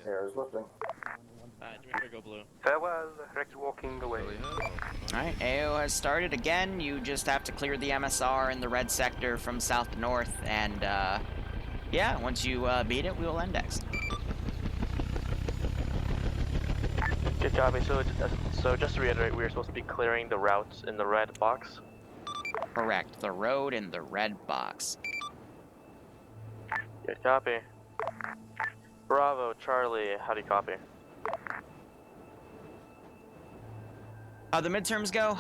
Air is lifting. Debriefing, go blue. Farewell, Rex walking away. Alright, AO has started again. You just have to clear the MSR in the red sector from south to north, and yeah, once you beat it, we will index. Good copy. So just to reiterate, we are supposed to be clearing the routes in the red box. Correct, the road in the red box. Good copy. Bravo, Charlie, how do you copy? How the midterms go?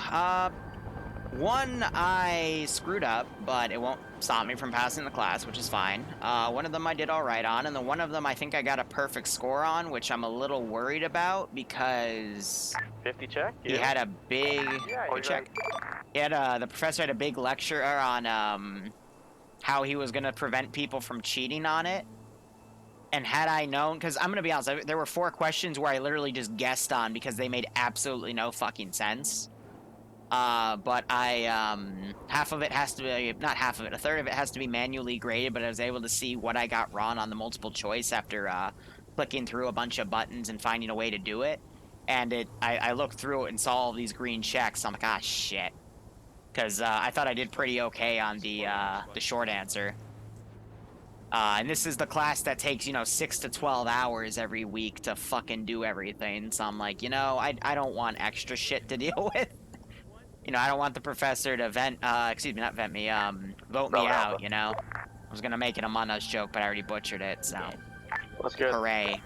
One, I screwed up, but it won't stop me from passing the class, which is fine. One of them I did alright on, and the one of them I think I got a perfect score on, which I'm a little worried about, because... 50 check? Yeah. He had a big... Yeah, oh, check. Right. He had, the professor had a big lecture on, how he was gonna prevent people from cheating on it. And had I known, because I'm gonna be honest, there were 4 questions where I literally just guessed on because they made absolutely no fucking sense. But I, half of it has to be, not half of it, a third of it has to be manually graded, but I was able to see what I got wrong on the multiple choice after, clicking through a bunch of buttons and finding a way to do it. And I looked through it and saw all these green checks. I'm like, ah, shit. Because, I thought I did pretty okay on the short answer. And this is the class that takes, 6 to 12 hours every week to fucking do everything. So I'm like, I don't want extra shit to deal with. I don't want the professor to vote me out, I was gonna make an Among Us joke, but I already butchered it, so. That's good. Hooray.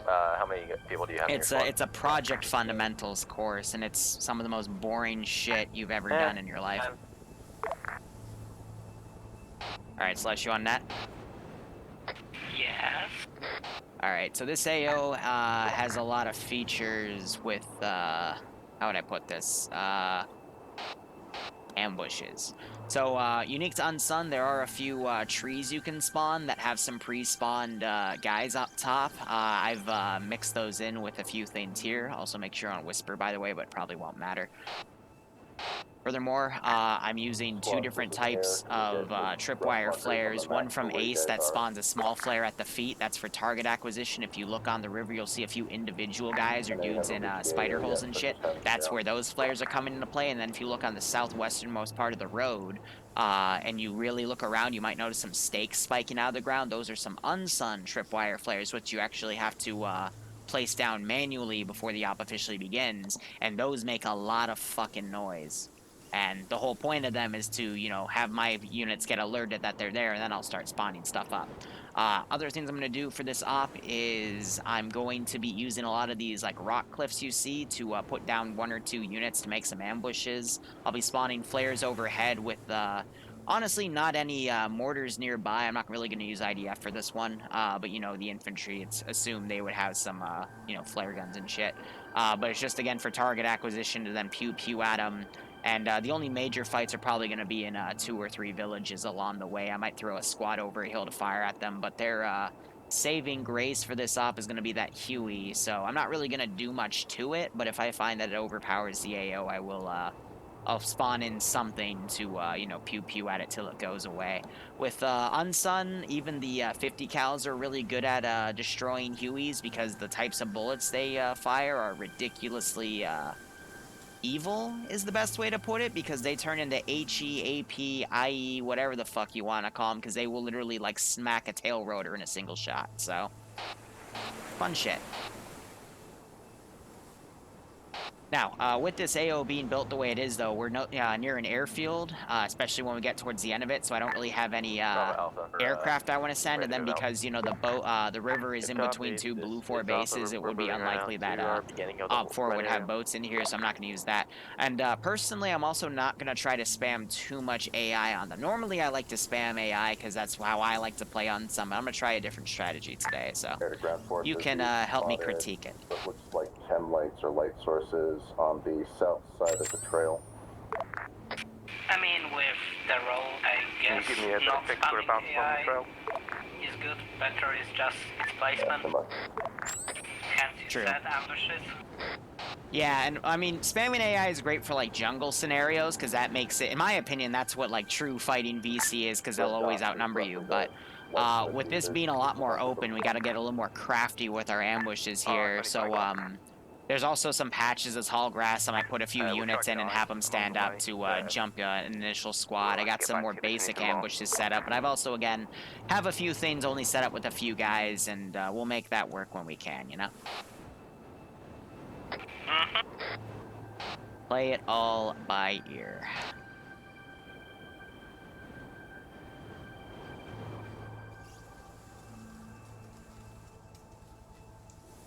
How many people do you have in your squad? It's a project fundamentals course, and it's some of the most boring shit you've ever done in your life. Alright, Slash, you on net? Yes. Alright, so this AO has a lot of features with, how would I put this? Ambushes. So, unique to Unsun, there are a few trees you can spawn that have some pre-spawned guys up top. I've mixed those in with a few things here. Also make sure on Whisper, by the way, but probably won't matter. Furthermore, I'm using 2 different types of tripwire flares. One from Ace that spawns a small flare at the feet. That's for target acquisition. If you look on the river, you'll see a few individual guys or dudes in spider holes and shit. That's where those flares are coming into play. And then if you look on the southwesternmost part of the road, and you really look around, you might notice some stakes spiking out of the ground. Those are some Unsun tripwire flares, which you actually have to place down manually before the op officially begins. And those make a lot of fucking noise. And the whole point of them is to, have my units get alerted that they're there, and then I'll start spawning stuff up. Other things I'm going to do for this op is I'm going to be using a lot of these, rock cliffs you see to put down 1 or 2 units to make some ambushes. I'll be spawning flares overhead with, honestly, not any mortars nearby. I'm not really going to use IDF for this one. But, the infantry, it's assumed they would have some, flare guns and shit. But it's just, again, for target acquisition to then pew-pew at them. And the only major fights are probably going to be in 2 or 3 villages along the way. I might throw a squad over a hill to fire at them, but their saving grace for this op is going to be that Huey. So I'm not really going to do much to it, but if I find that it overpowers the AO, I will I'll spawn in something to pew-pew at it till it goes away. With Unsun, even the 50 cals are really good at destroying Hueys because the types of bullets they fire are ridiculously evil is the best way to put it, because they turn into HE, AP, IE, whatever the fuck you want to call them, because they will literally, smack a tail rotor in a single shot, so. Fun shit. Now, with this AO being built the way it is, though, we're near an airfield, especially when we get towards the end of it, so I don't really have any aircraft I want to send, and then because, the river is in between 2 Blue 4 bases, it would be unlikely that Op 4 would have boats in here, so I'm not going to use that. And personally, I'm also not going to try to spam too much AI on them. Normally, I like to spam AI, because that's how I like to play on some, but I'm going to try a different strategy today, so you can help me critique it. What looks like chem lights or light sources on the south side of the trail. I mean, with the road, I guess Can you give me a not fix for spamming about AI the trail? is good. Better is just its placement. So much. Can't you True. set ambushes? Yeah, and I mean, spamming AI is great for like jungle scenarios because that makes it, in my opinion, that's what like true fighting VC is because they'll always outnumber you. But with this being a lot more open, we got to get a little more crafty with our ambushes here. So there's also some patches as tall grass. I might put a few units in and have them stand up to jump an initial squad. I got some more basic ambushes set up, but I've also again have a few things only set up with a few guys, and we'll make that work when we can, you know. Play it all by ear.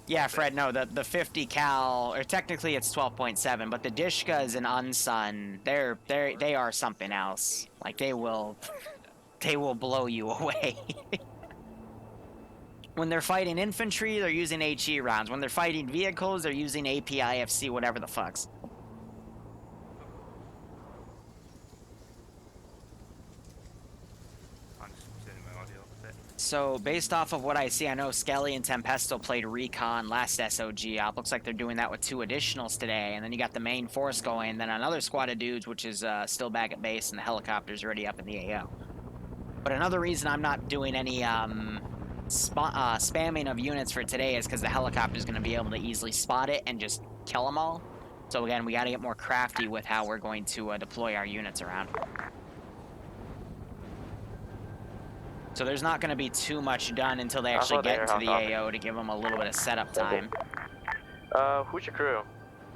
Yeah, Fred, no, the 50 cal, or technically it's 12.7, but the Dishkas and Unsun, they are something else. Like they will blow you away. When they're fighting infantry, they're using HE rounds. When they're fighting vehicles, they're using APIFC, whatever the fucks. So, based off of what I see, I know Skelly and Tempesto played Recon last SOG op. Looks like they're doing that with 2 additionals today. And then you got the main force going, and then another squad of dudes, which is still back at base, and the helicopter's already up in the AO. But another reason I'm not doing any spamming of units for today is because the helicopter's going to be able to easily spot it and just kill them all. So again, we got to get more crafty with how we're going to deploy our units around. So there's not going to be too much done until they actually get into the AO to give them a little bit of setup time. Who's your crew?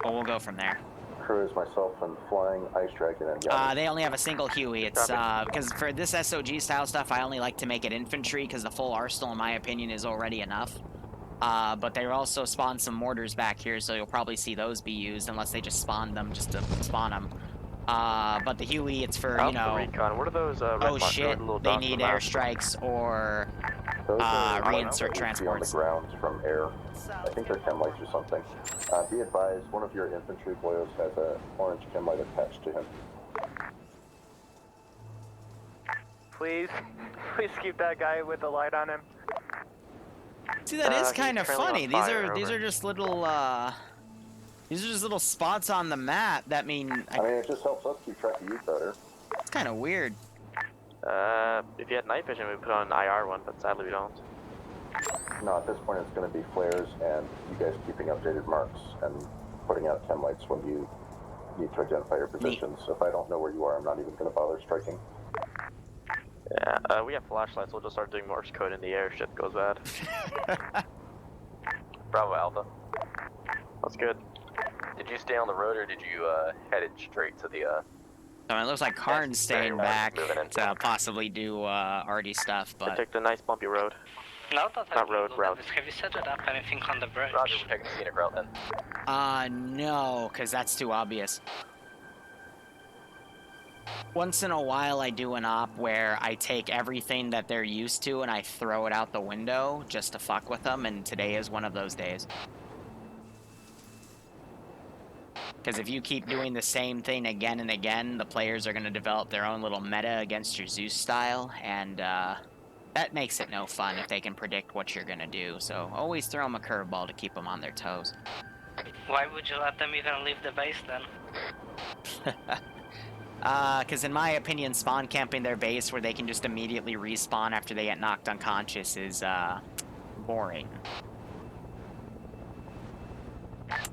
But we'll go from there. Crew is myself and Flying, Ice Dragon, and Yami. They only have a single Huey. It's because for this SOG style stuff, I only like to make it infantry because the full arsenal, in my opinion, is already enough. But they also spawn some mortars back here, so you'll probably see those be used unless they just spawn them just to spawn them. But the Huey, it's for, you know, Recon. What are those, oh shit, they need airstrikes or reinsert transports. On the grounds from air. I think they're chem lights or something. Be advised, one of your infantry boyos has an orange chem light attached to him. Please keep that guy with the light on him. See, that is kind of funny. These are just little spots on the map that mean. I mean, it just helps us keep track of you better. It's kind of weird. If you had night vision, we put on IR one, but sadly we don't. No, at this point it's going to be flares and you guys keeping updated marks and putting out chem lights when you need to identify your positions. So if I don't know where you are, I'm not even going to bother striking. Yeah, we have flashlights, we'll just start doing Morse code in the air if shit goes bad. Bravo Alpha. That's good. Did you stay on the road or did you head it straight to the So it looks like Karn's staying back to possibly do arty stuff, but... I took the nice bumpy road. Now that Not road, route. have you set it up anything on the bridge? Roger, we're taking the scenic route then. No, because that's too obvious. Once in a while I do an op where I take everything that they're used to and I throw it out the window just to fuck with them, and today is one of those days. Because if you keep doing the same thing again and again, the players are going to develop their own little meta against your Zeus style, and that makes it no fun if they can predict what you're going to do. So always throw them a curveball to keep them on their toes. Why would you let them even leave the base then? Because in my opinion, spawn camping their base where they can just immediately respawn after they get knocked unconscious is boring.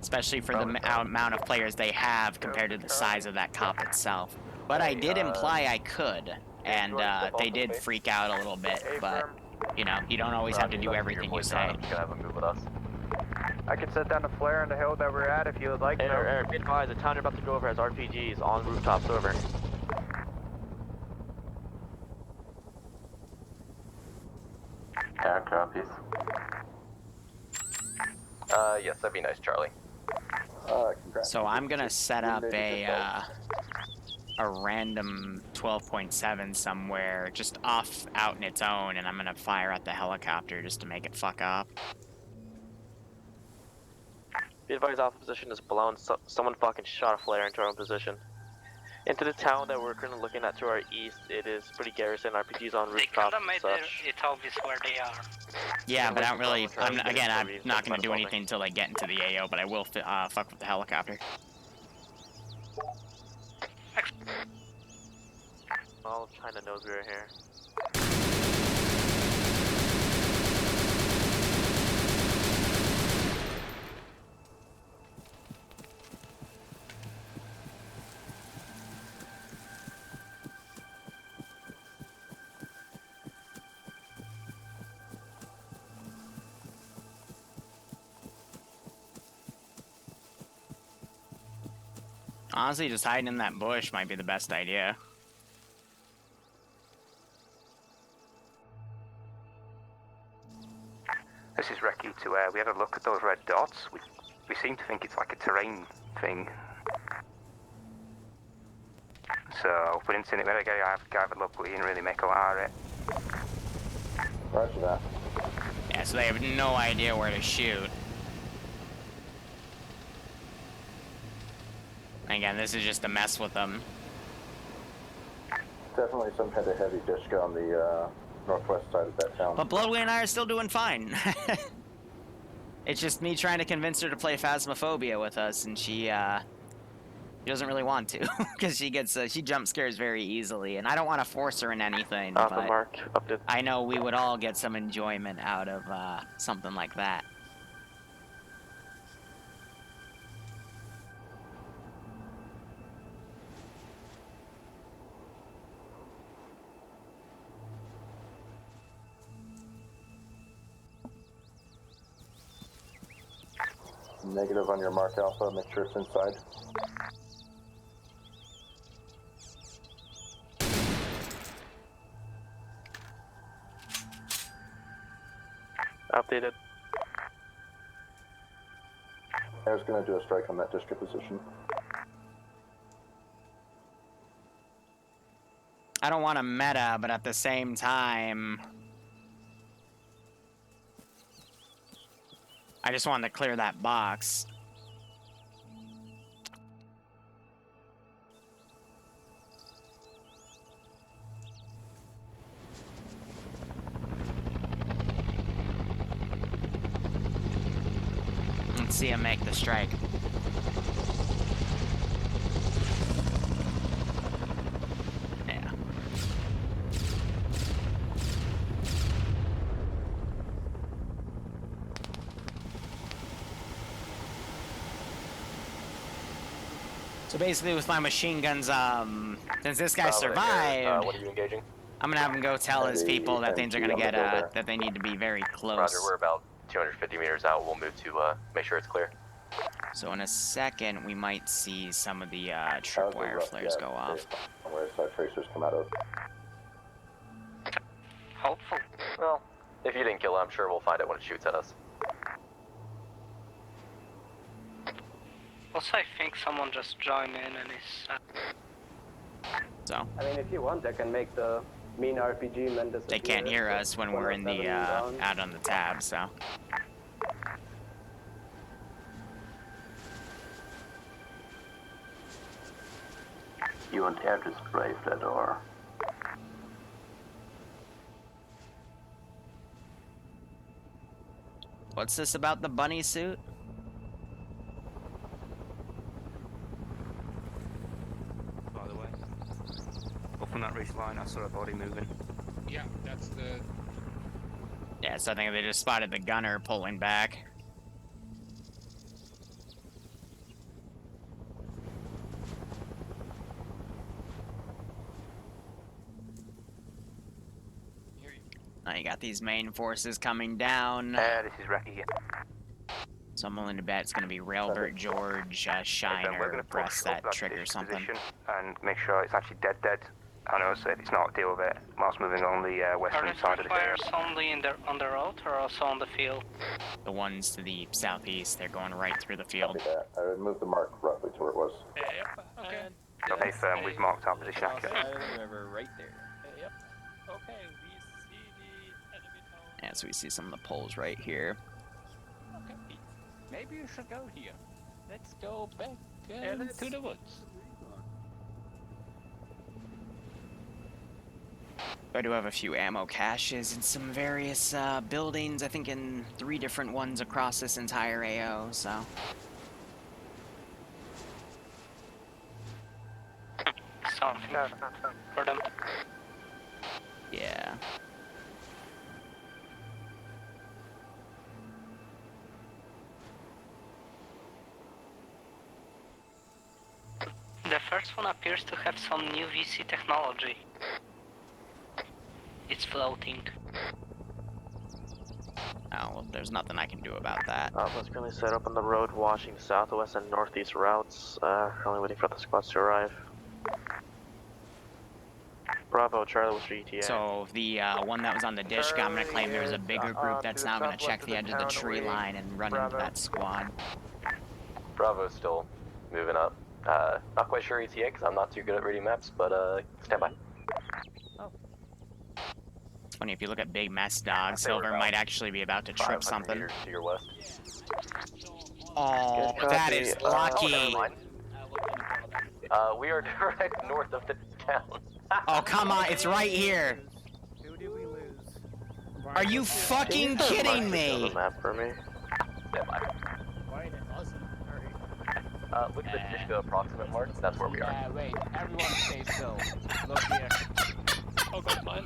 Especially for the amount of players they have compared to the size of that cop itself. But I did imply I could, and they did freak out a little bit, but, you know, you don't always have to do everything you say. Gonna have a move with us. I could set down a flare on the hill that we're at if you would like. Air, be advised, the town you're about to go over has RPGs on rooftops over. Air copies. Yes, that'd be nice, Charlie. Congrats. So I'm gonna set up a random 12.7 somewhere, just off out in its own, and I'm gonna fire at the helicopter just to make it fuck up. Be advised, alpha position is blown. Someone fucking shot a flare into our own position. Into the town that we're currently looking at to our east, it is pretty garrison, RPGs on They rooftops kinda made and such. it obvious where they are. Yeah, but I don't really. I'm not going to do anything until I get into the AO, but I will fuck with the helicopter. All of China knows we're here. Honestly, just hiding in that bush might be the best idea. This is Reki to we had a look at those red dots. We seem to think it's like a terrain thing. So we didn't see it. We had a guy have a look, but he didn't really make a lot of it. Roger that. Yeah, so they have no idea where to shoot. Again, this is just to mess with them. Definitely some kind of heavy disco on the northwest side of that town. But Bloodway and I are still doing fine. It's just me trying to convince her to play Phasmophobia with us, and she doesn't really want to, because she jump scares very easily, and I don't want to force her in anything, The but mark, update. I know we would all get some enjoyment out of something like that. Negative on your mark, Alpha. Make sure it's inside. Updated. I was going to do a strike on that district position. I don't want to meta, but at the same time, I just wanted to clear that box. Let's see him make the strike. Yeah. So basically with my machine guns, since this guy survived, What are you engaging? I'm gonna have him go tell his people that things are gonna get, that they need to be very close. Roger, we're about 250 meters out. We'll move to make sure it's clear. So in a second, we might see some of the tripwire flares go off. Where tracers come out of. Hopeful. Well, if you didn't kill it, I'm sure we'll find it when it shoots at us. Also, I think someone just joined in and is... So I mean, if you want, I can make the mean RPG men disappear. they can't hear us when we're in the out on the tab. So You want air to spray that or? what's this about the bunny suit? By the way, up on that ridge line, I saw a body moving. Yeah, that's the... Yeah, so I think they just spotted the gunner pulling back. Now you got these main forces coming down. This is Reki here. So I'm willing to bet it's going to be Railbert, George, We're Shiner, going to press push up that trigger dish something. position and make sure it's actually dead. I know, so if it's not, deal with it. Whilst moving on the Are western the side of the fires only on the road or also on the field? The ones to the southeast, they're going right through the field. Copy that. I would move the mark roughly to where it was. Yep, okay. Okay, firm, we've marked our position accurately. Side of the river, right there. Yep. Okay, we see the enemy town. Yeah, so we see some of the poles right here. Okay, Pete. Maybe you should go here. Let's go back to the woods. I do have a few ammo caches in some various buildings, I think in 3 different ones across this entire AO, so. Something for them. Yeah. The first one appears to have some new VC technology. It's floating. Oh, well, there's nothing I can do about that. Alpha's currently set up on the road, watching the southwest and northeast routes. Currently waiting for the squads to arrive. Bravo, Charlie, what's your ETA? So the one that was on the dish, I'm gonna claim there's a bigger group that's now gonna check the edge of the tree line and run into that squad. Bravo's still moving up. Not quite sure ETA because I'm not too good at reading maps, but stand by. It's funny, if you look at Big Mess Dog, say we're Silver about might actually be about to trip 500 something. meters to your west. Oh, Good that copy. is Oh, lucky. never mind. We are direct north of the town. Oh, come on, it's right here. Who did we lose? Are you fucking kidding me? The map for me. Stand by. Wait, it wasn't. Look at the Dishko approximate mark. That's where we are. Yeah, wait. Everyone stay still. Look here. Oh, God, mine.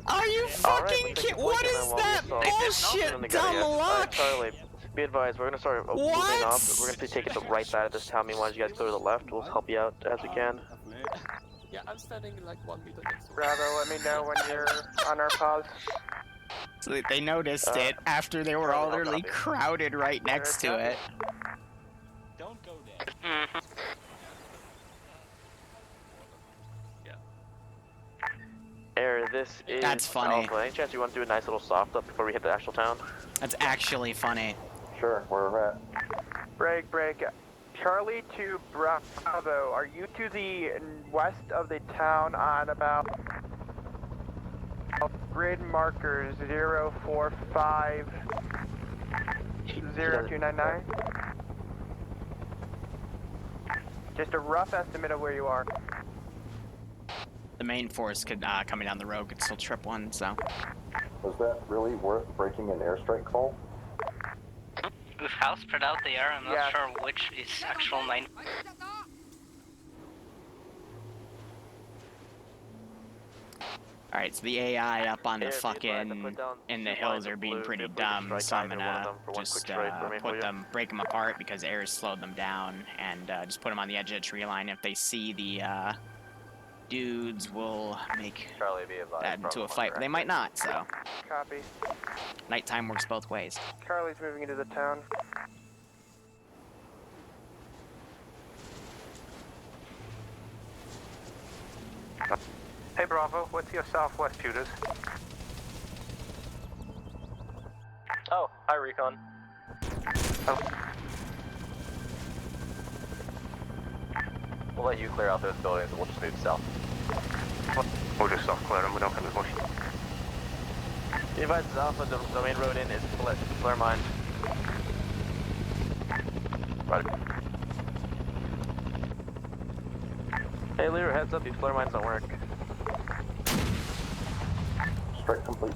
Are you fucking kidding? What is that bullshit, dumb luck? Charlie, be advised, we're gonna start moving What? off. We're gonna be taking the right side of this town. Meanwhile, you guys go to the left. We'll help you out as we can. Yeah, I'm standing like 1 meter next to Bravo, let me know when you're on our pause. So they noticed it after they were already crowded right next to it. Don't go there. Mm-hmm. Air, this is That's funny. Alpha. Any chance you want to do a nice little soft up before we hit the actual town? That's actually funny. Sure, where we're at. Break. Charlie to Bravo, are you to the west of the town on about grid markers 0450299? Just a rough estimate of where you are. The main force could coming down the road could still trip one, so. Was that really worth breaking an airstrike call? With how spread out they are, I'm not Yeah. sure which is actual 9. Alright, so the AI up on the Air, be advised, I fucking put down in the 2 hills lines are of being blue. pretty Feel free to dumb, strike so I'm either one of gonna them for one just quick strike for me, will ya? break them apart because air has slowed them down, and just put them on the edge of the tree line. If they see the dudes, will make Charlie, be advised. that into Bravo a fight. But they might not, so Copy. nighttime works both ways. Charlie's moving into the town. Hey Bravo, what's your southwest shooters? Oh, hi, Recon. We'll let you clear out those buildings and we'll just move south. We'll just soft clear them, we don't have as much. Be advised, Alpha, the main road in is flare mine. Right. Hey, Liru, heads up, these flare mines don't work. Strike complete.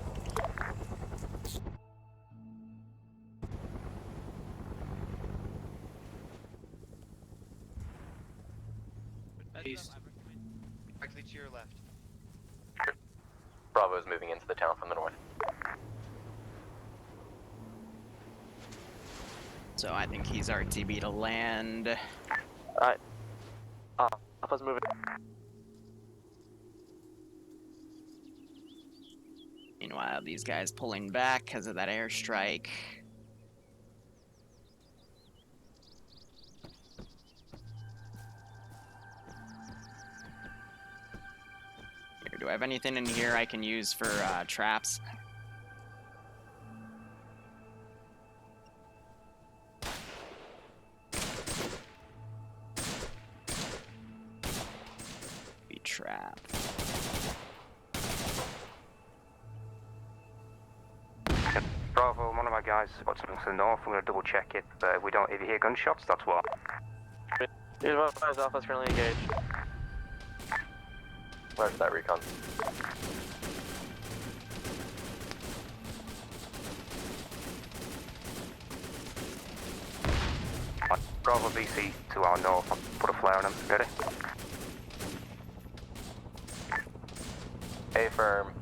East. Directly to your left. Bravo is moving into the town from the north. So I think he's RTB to land. Alright. Alpha's moving. Meanwhile, these guys pulling back because of that airstrike. Here, do I have anything in here I can use for traps? Be trap. Bravo, one of my guys spotted something to the north. I'm going to double check it, but if you hear gunshots, that's what. Be advised, Alpha's currently engaged. Roger that, recon. Bravo VC to our north. I'll put a flare on him. Ready? A firm,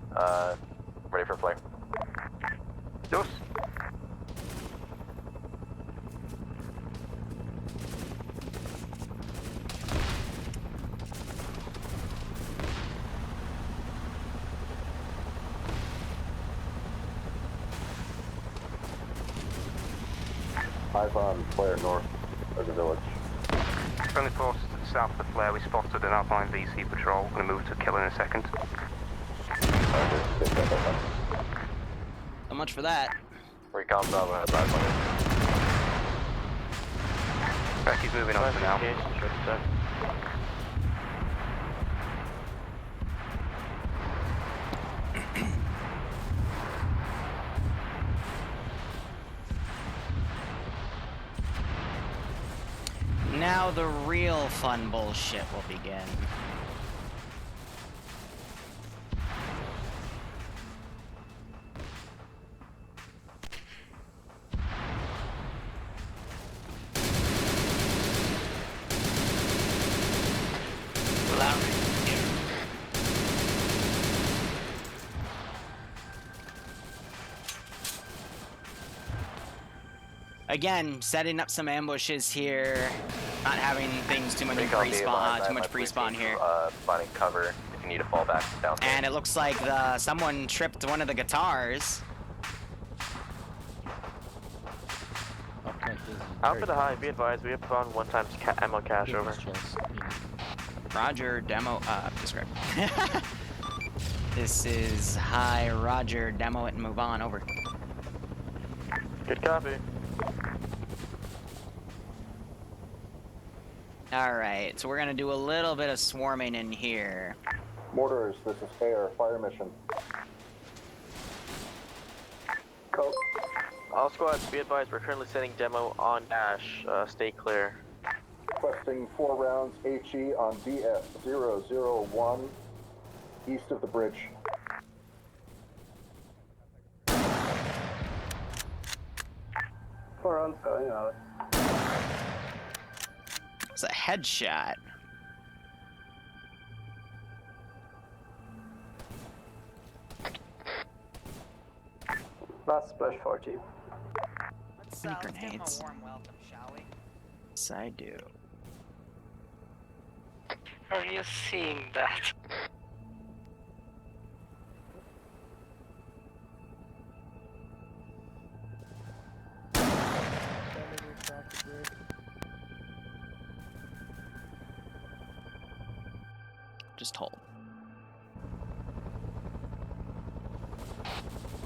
ready for flare. Zeus. Eyes on flare north of the village. Friendly forces to the south of the flare. We spotted an Alpine VC patrol. Gonna move to kill in a second. So much for that. Recon Bravo has eyes on it. Becky's moving on for now. Now the real fun bullshit will begin. Again, setting up some ambushes here, not having things too much pre-spawn here. Finding cover if you need to fall back down. And it looks like someone tripped one of the guitars. Out for the high, be advised, we have found one times ammo cache over. Roger, demo, describe. This is high, Roger, demo it and move on, over. Good copy. Alright, so we're gonna do a little bit of swarming in here. Mortars, this is air, fire mission. Cool. All squads, be advised, we're currently setting demo on dash. Stay clear. Requesting 4 rounds HE on BF001, east of the bridge. It's a headshot. Last splash 40. Let's give him a warm welcome, shall we? Yes, I do. Are you seeing that? Just hold.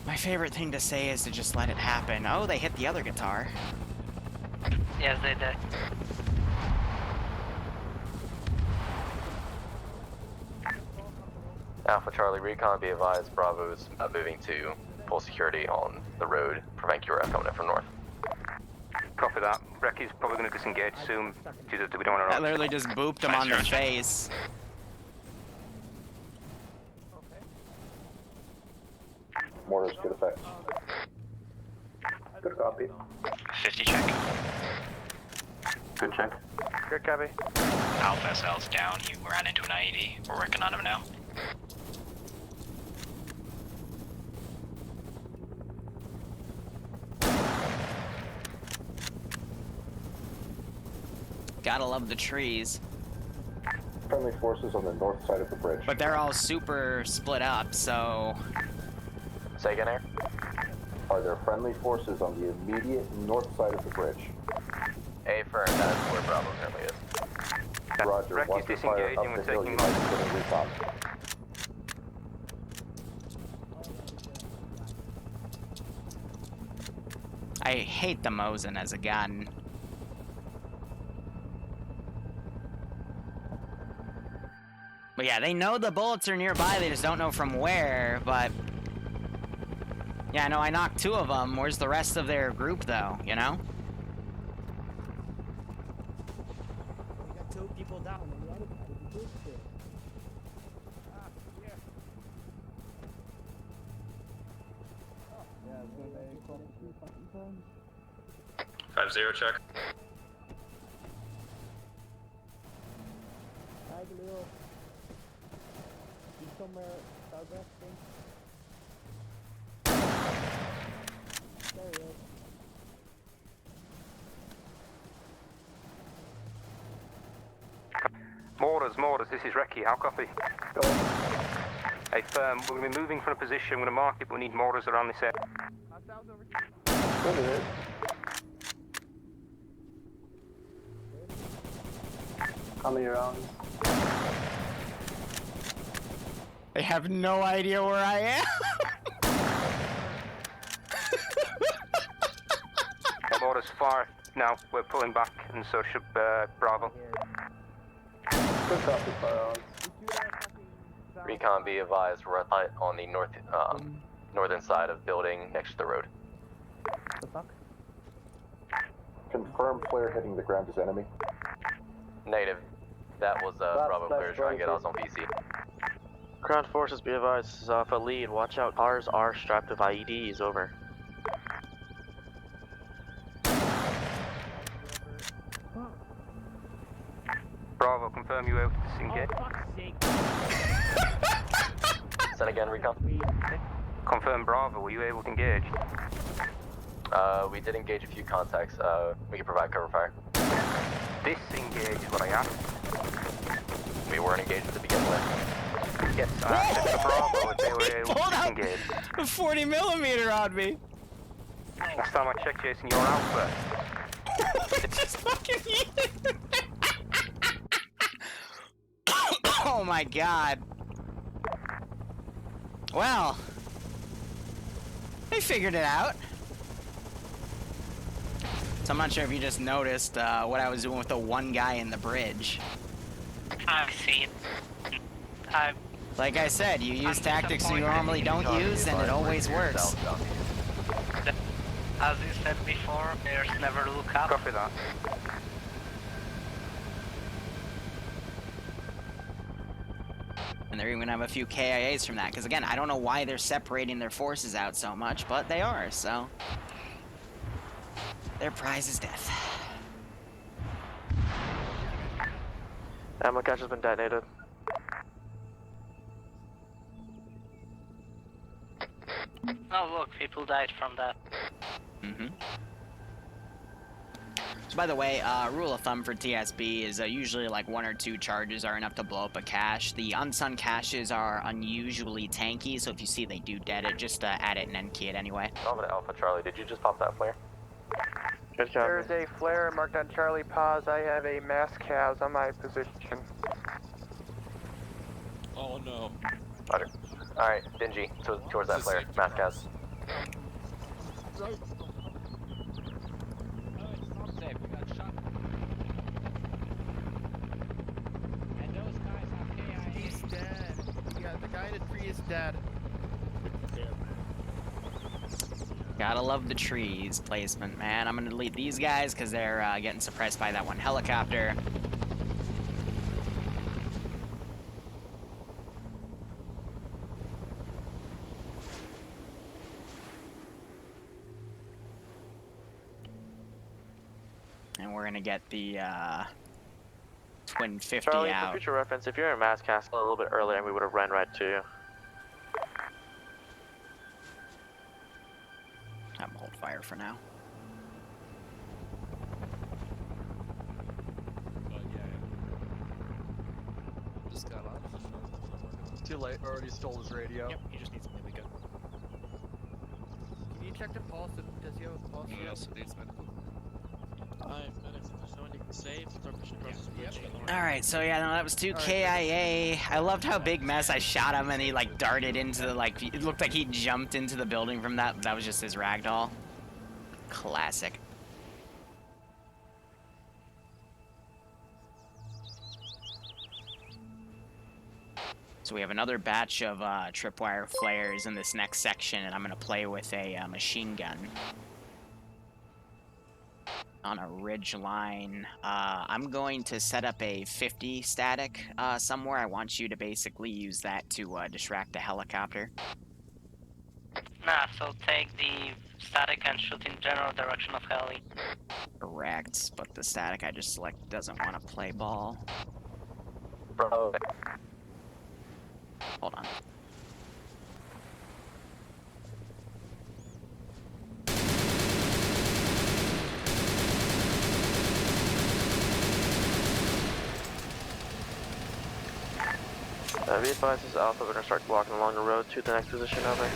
My favorite thing to say is to just let it happen. Oh, they hit the other guitar. Yes, they did. Alpha Charlie Recon, be advised, Bravo's moving to full security on the road, prevent QRF coming in from north. Copy that. Recky's probably going to disengage soon. We don't want to. I literally just booped him on the face. Mortars, good effect. Good copy. 50 check. Good check. Good copy. Alpha SL's down. He ran into an IED. We're working on him now. Gotta love the trees. Friendly forces on the north side of the bridge. But they're all super split up, so... Say again, Air? Are there friendly forces on the immediate north side of the bridge? A firm, that is where Bravo currently is. Roger, Recky's watch your fire disengaging, up we're the hill, taking you might be getting recon. I hate the Mosin as a gun. But yeah, they know the bullets are nearby, they just don't know from where, but... Yeah, no, I knocked 2 of them. Where's the rest of their group, though, you know? We got 2 people down on the other side of the bridge there. 5-0 check. Mortars, this is Reki, how copy? Hey, firm, we're going to be moving from a position, I'm going to mark it, but we need mortars around this area. Coming around. They have no idea where I am. Mortars far now, we're pulling back, and so should Bravo. Good copy, fire on. Recon, be advised, we're on the northern side of building next to the road. Confirm flare hitting the ground is enemy. Negative. That was Bravo player trying to get us on PC. Ground forces, be advised. Alpha lead, watch out. Cars are strapped with IEDs. Over. Bravo, confirm you out to engage. Send again, Recon. Confirm Bravo, were you able to engage? We did engage a few contacts. We can provide cover fire. Disengage, what I asked. We weren't engaged to begin with. Yes, I said to Bravo if they were able to disengage. A 40mm on me. Last time I checked, Jason, you're Alpha. Just fucking Oh my god. Well, they figured it out. So I'm not sure if you just noticed what I was doing with the one guy in the bridge. I've seen. Like I said, you use tactics you normally don't use, and it always works. As you said before, players never look up. Copy that. And they're even gonna have a few KIAs from that, because again, I don't know why they're separating their forces out so much, but they are, so. Their prize is death. Ammo catch has been detonated. Oh look, people died from that. So by the way, rule of thumb for TSB is usually like 1 or 2 charges are enough to blow up a cache. The unsung caches are unusually tanky, so if you see they do dead it, just add it and then key it anyway. Alpha Charlie, did you just pop that flare? Good job. There's a flare marked on Charlie Pause. I have a mass cas on my position. Oh no. Roger. Alright, Dingy, towards that flare. Mass gas. Right. Oh, it's not safe. We got shot. And those guys have KIA. He's dead. Yeah, the guy in the tree is dead. Gotta love the trees placement, man. I'm gonna delete these guys because they're getting suppressed by that one helicopter. And we're gonna get the Twin 50 Charlie, out. for future reference, if you're in mass cast a little bit earlier, we would have ran right to you. I'm hold fire for now. Just got off. Too late. Already stole his radio. Yep. He just needs something to go. Can you check the pulse? Does he have a pulse? He also needs medical. I'm medical. There's no one you can save. Alright, so yeah, no, that was 2 KIA. I loved how Big Mess, I shot him and he like darted into the, like, it looked like he jumped into the building from that, but that was just his ragdoll. Classic. So we have another batch of tripwire flares in this next section, and I'm going to play with a machine gun. On a ridge line. I'm going to set up a 50 static somewhere. I want you to basically use that to distract the helicopter. Nah, so take the static and shoot in general direction of heli. Correct, but the static I just select doesn't want to play ball. Bravo. Hold on. Be advised, this is Alpha. We're gonna start walking along the road to the next position. Over.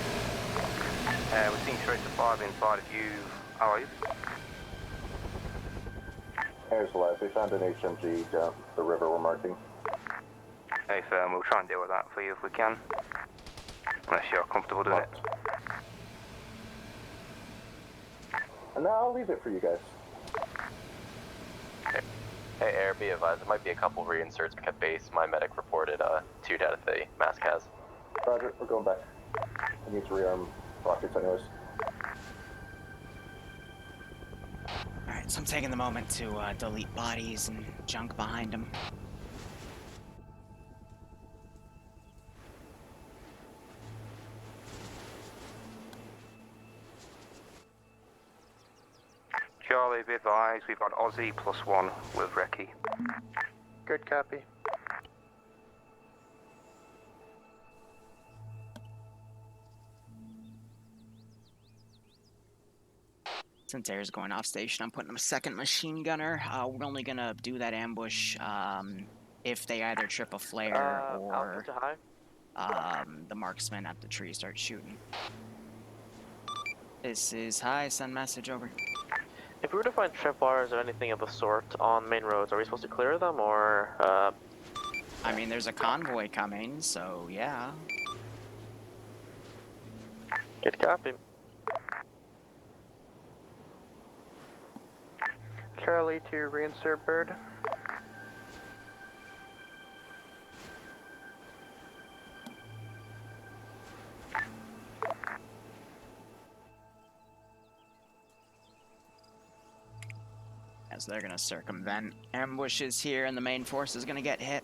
We're seeing straight to 5 inside of you, Alive. Here's live. We found an HMG down the river we're marking. Hey, firm, we'll try and deal with that for you if we can. Unless you're comfortable doing it. And now I'll leave it for you guys. Hey, Air, be advised, there might be a couple reinserts at base. My medic reported 2 dead at the mask has. Roger, we're going back. I need to rearm rockets anyways. Alright, so I'm taking the moment to delete bodies and junk behind them. Charlie, be advised, we've got Aussie +1 with Recce. Good copy. Since Air's going off station, I'm putting him a second machine gunner. We're only gonna do that ambush if they either trip a flare or to high. the marksman at the tree starts shooting. This is high, send message over. If we were to find tripwires or anything of the sort on main roads, are we supposed to clear them, or, I mean, there's a convoy coming, so yeah. Good copy. Charlie to reinsert bird. As they're gonna circumvent ambushes here, and the main force is gonna get hit.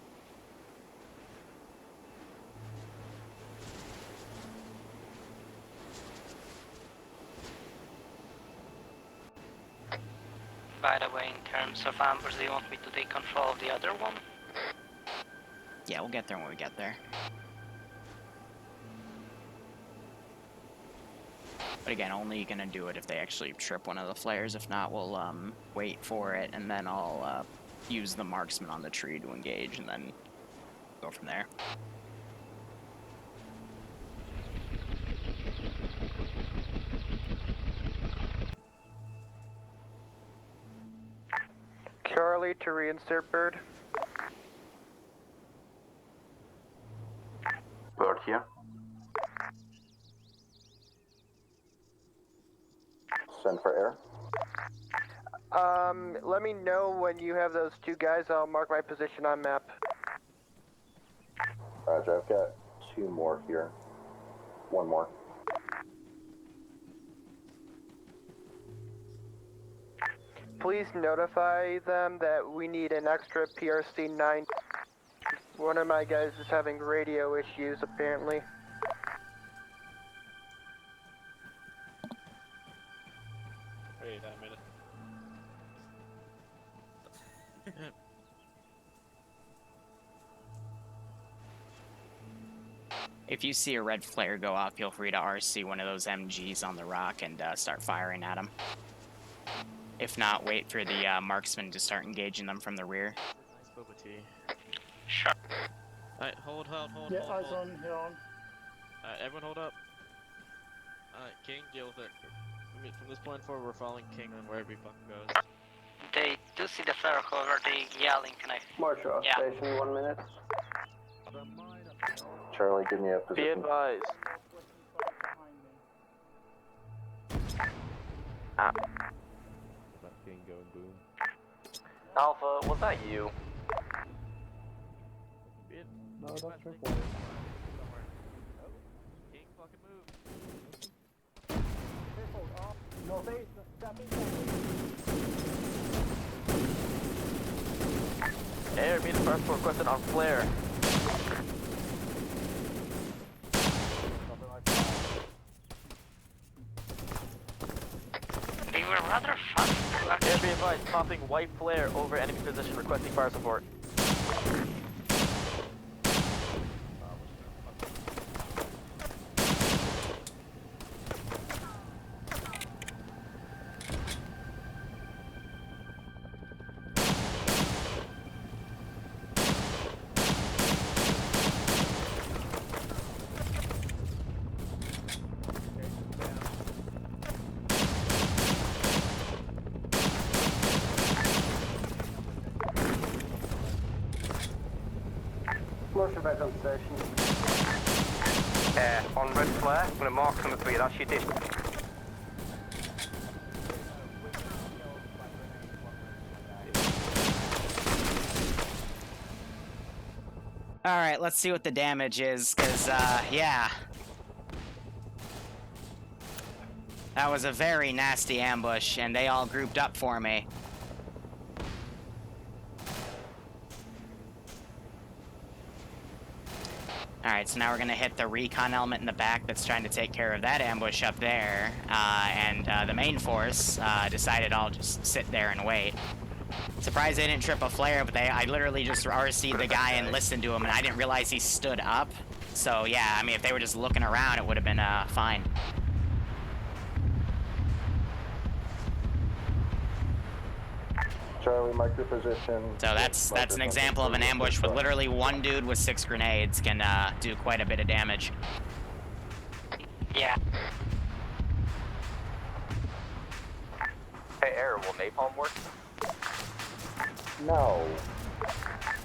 By the way, in terms of ambush, do you want me to take control of the other one? Yeah, we'll get there when we get there. But again, only gonna do it if they actually trip one of the flares. If not, we'll wait for it, and then I'll use the marksman on the tree to engage, and then go from there. Charlie to reinsert bird. Bird here. Send for air. Let me know when you have those two guys. I'll mark my position on map. Roger, I've got 2 more here. 1 more. Please notify them that we need an extra PRC-9. One of my guys is having radio issues, apparently. Wait a minute. If you see a red flare go off, feel free to RC one of those MGs on the rock and start firing at them. If not, wait for the marksman to start engaging them from the rear. Nice boba tea. Sure. Alright, hold. Yeah, hold. eyes on, here on. Alright, everyone hold up. Alright, King, deal with it. From this point forward, we're following King on wherever he fucking goes. They do see the flare, however, they yelling, can I... March off Yeah. station, 1 minute. Charlie, give me a Be position. advised. Ah. King going boom. Alpha, was that you? No, that's tripwire. King, fucking move. No base, step in. Air, be advised, requested on flare. rather fast to Air actually. be advised, popping white flare over enemy position, requesting fire support. Motion back on station. On red flare, I'm going to mark number 3, that's your dish. Alright, let's see what the damage is, because, yeah. That was a very nasty ambush, and they all grouped up for me. Alright, so now we're gonna hit the recon element in the back that's trying to take care of that ambush up there. And the main force decided I'll just sit there and wait. Surprised they didn't trip a flare, but I literally just RC'd the guy and listened to him, and I didn't realize he stood up. So yeah, I mean, if they were just looking around, it would have been fine. Charlie, mark your position. So that's an example of an ambush with literally one dude with 6 grenades can do quite a bit of damage. Yeah. Hey, Air, will napalm work? No.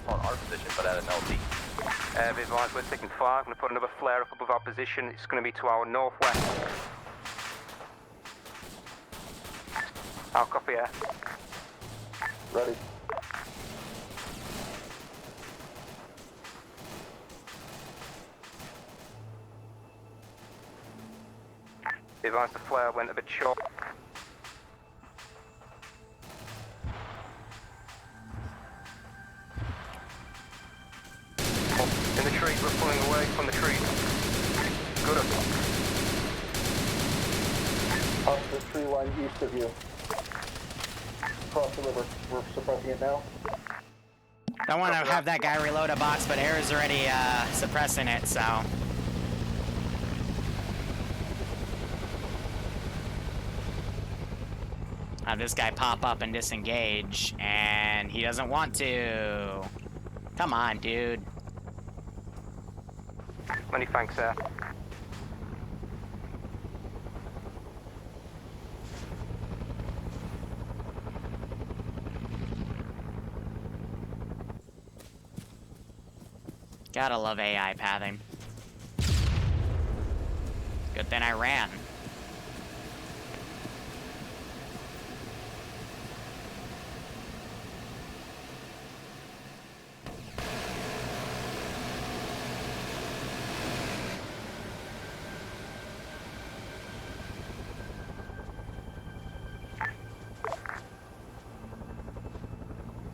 On our position, but at an LT. Be advised, we're taking fire. I'm going to put another flare up above our position. It's going to be to our northwest. I'll copy Air. Ready. Be advised, the flare went a bit short. In the trees, we're pulling away from the trees. Good. Up the tree line east of you. Across the river. We're suppressing it now. I want to have that guy reload a box, but Air is already suppressing it, so... Have this guy pop up and disengage, and he doesn't want to. Come on, dude. Many thanks, Air. Gotta love AI pathing. Good thing I ran.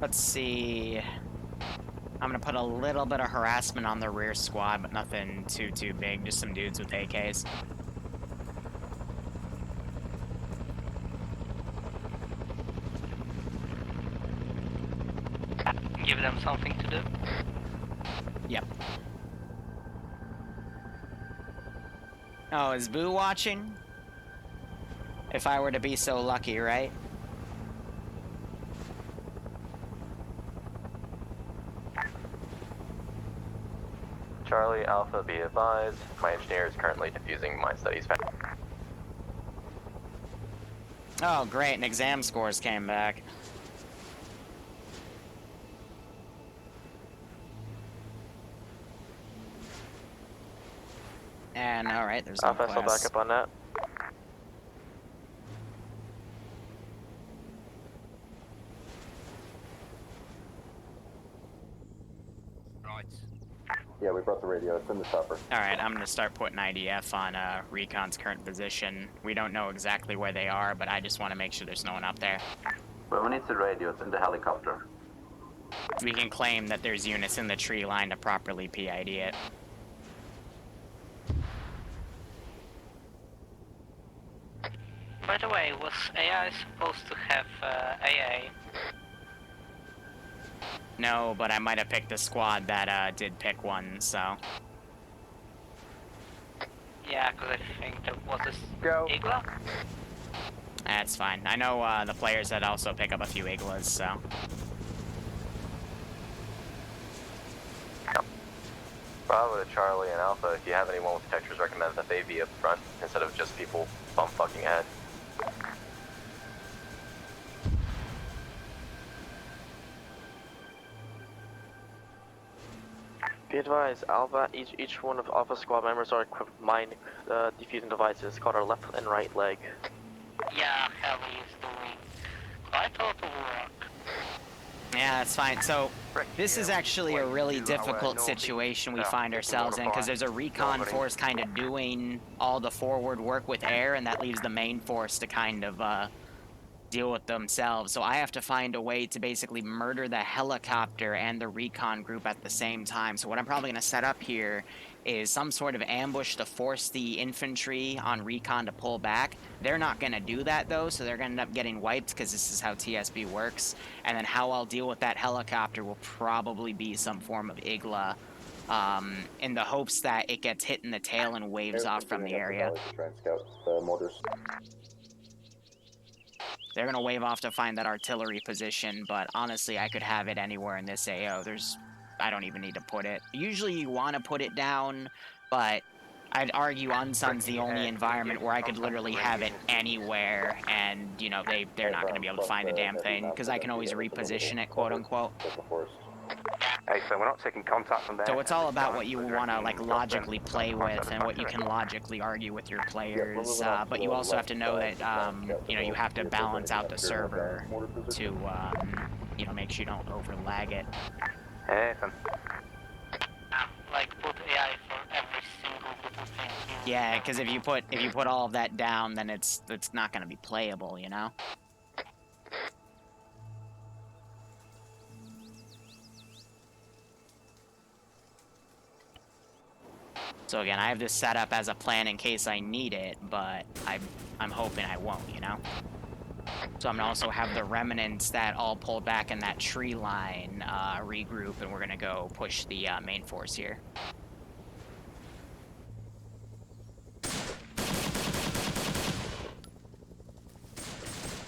Let's see. I'm gonna put a little bit of harassment on the rear squad, but nothing too big. Just some dudes with AKs. Give them something to do. Yep. Oh, is Boo watching? If I were to be so lucky, right? Charlie, Alpha, be advised. My engineer is currently defusing my studies. Oh, great, and exam scores came back. And, alright, there's no Alpha, still class. back up on that. Right. Yeah, we brought the radio. It's in the chopper. Alright, I'm gonna start putting IDF on Recon's current position. We don't know exactly where they are, but I just want to make sure there's no one up there. Well, when it's the radio, it's in the helicopter. We can claim that there's units in the tree line to properly PID it. By the way, was AI supposed to have AA? No, but I might have picked a squad that did pick one, so. Yeah, because I think there was this Go. Igla. That's fine. I know the players that also pick up a few Iglas, so. Bravo to Charlie and Alpha, if you have anyone with detectors, recommend that they be up front instead of just people bump fucking ahead. Be advised, Alpha, each one of Alpha squad members are equipped with mine defusing devices called our left and right leg. Yeah, Heavy is doing quite a lot of work. Yeah, that's fine. So, this is actually a really difficult situation we find ourselves in, because there's a recon force kind of doing all the forward work with air, and that leaves the main force to kind of deal with themselves. So I have to find a way to basically murder the helicopter and the recon group at the same time. So what I'm probably going to set up here is some sort of ambush to force the infantry on recon to pull back. They're not going to do that, though, so they're going to end up getting wiped, because this is how TSB works. And then how I'll deal with that helicopter will probably be some form of Igla, in the hopes that it gets hit in the tail and waves off from the area. To try and scout the mortars. They're going to wave off to find that artillery position, but honestly, I could have it anywhere in this AO. I don't even need to put it. Usually you want to put it down, but I'd argue Unsun's the only environment where I could literally have it anywhere, and, you know, they're not going to be able to find the damn thing, because I can always reposition it, quote-unquote. Hey, so we're not taking contact from there. So it's all about what you want to, like, logically play with and what you can logically argue with your players, but you also have to know that, you know, you have to balance out the server to, you know, make sure you don't overlag it. Hey, fam. Like put AI for every single little thing. Yeah, because if you put all of that down, then it's not going to be playable, you know? So again, I have this set up as a plan in case I need it, but I'm hoping I won't, you know? So I'm gonna also have the remnants that all pull back in that tree line regroup, and we're gonna go push the main force here.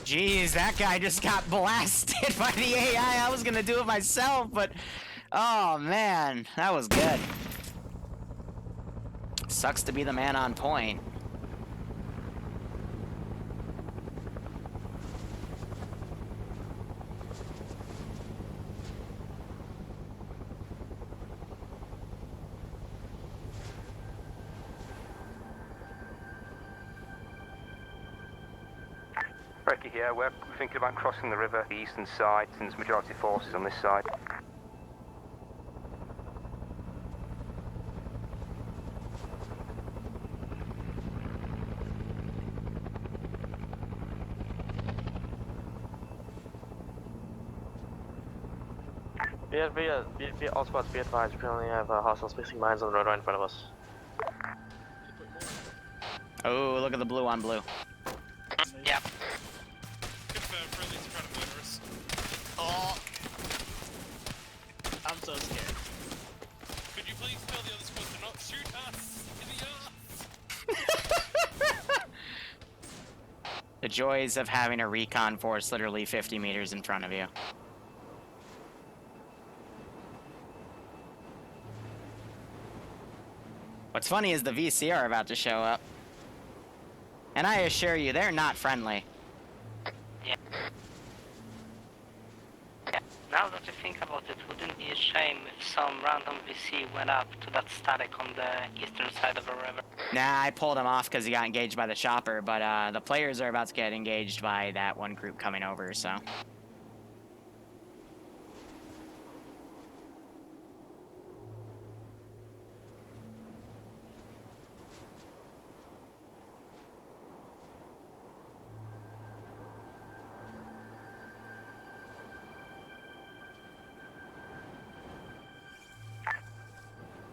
Jeez, that guy just got blasted by the AI. I was gonna do it myself, but oh man, that was good. Sucks to be the man on point. Ricky here, we're thinking about crossing the river, the eastern side, since majority forces on this side. All spots be advised, we currently have hostiles placing mines on the road right in front of us. Oh, look at the blue on blue. Yeah. Confirm friendly to front of motorists. Oh! I'm so scared. Could you please tell the other squad to not shoot us in the ass? The joys of having a recon force literally 50 meters in front of you. What's funny is the VC are about to show up. And I assure you, they're not friendly. Yeah. Now that you think about it, wouldn't it be a shame if some random VC went up to that static on the eastern side of the river? Nah, I pulled him off because he got engaged by the chopper, but the players are about to get engaged by that one group coming over, so.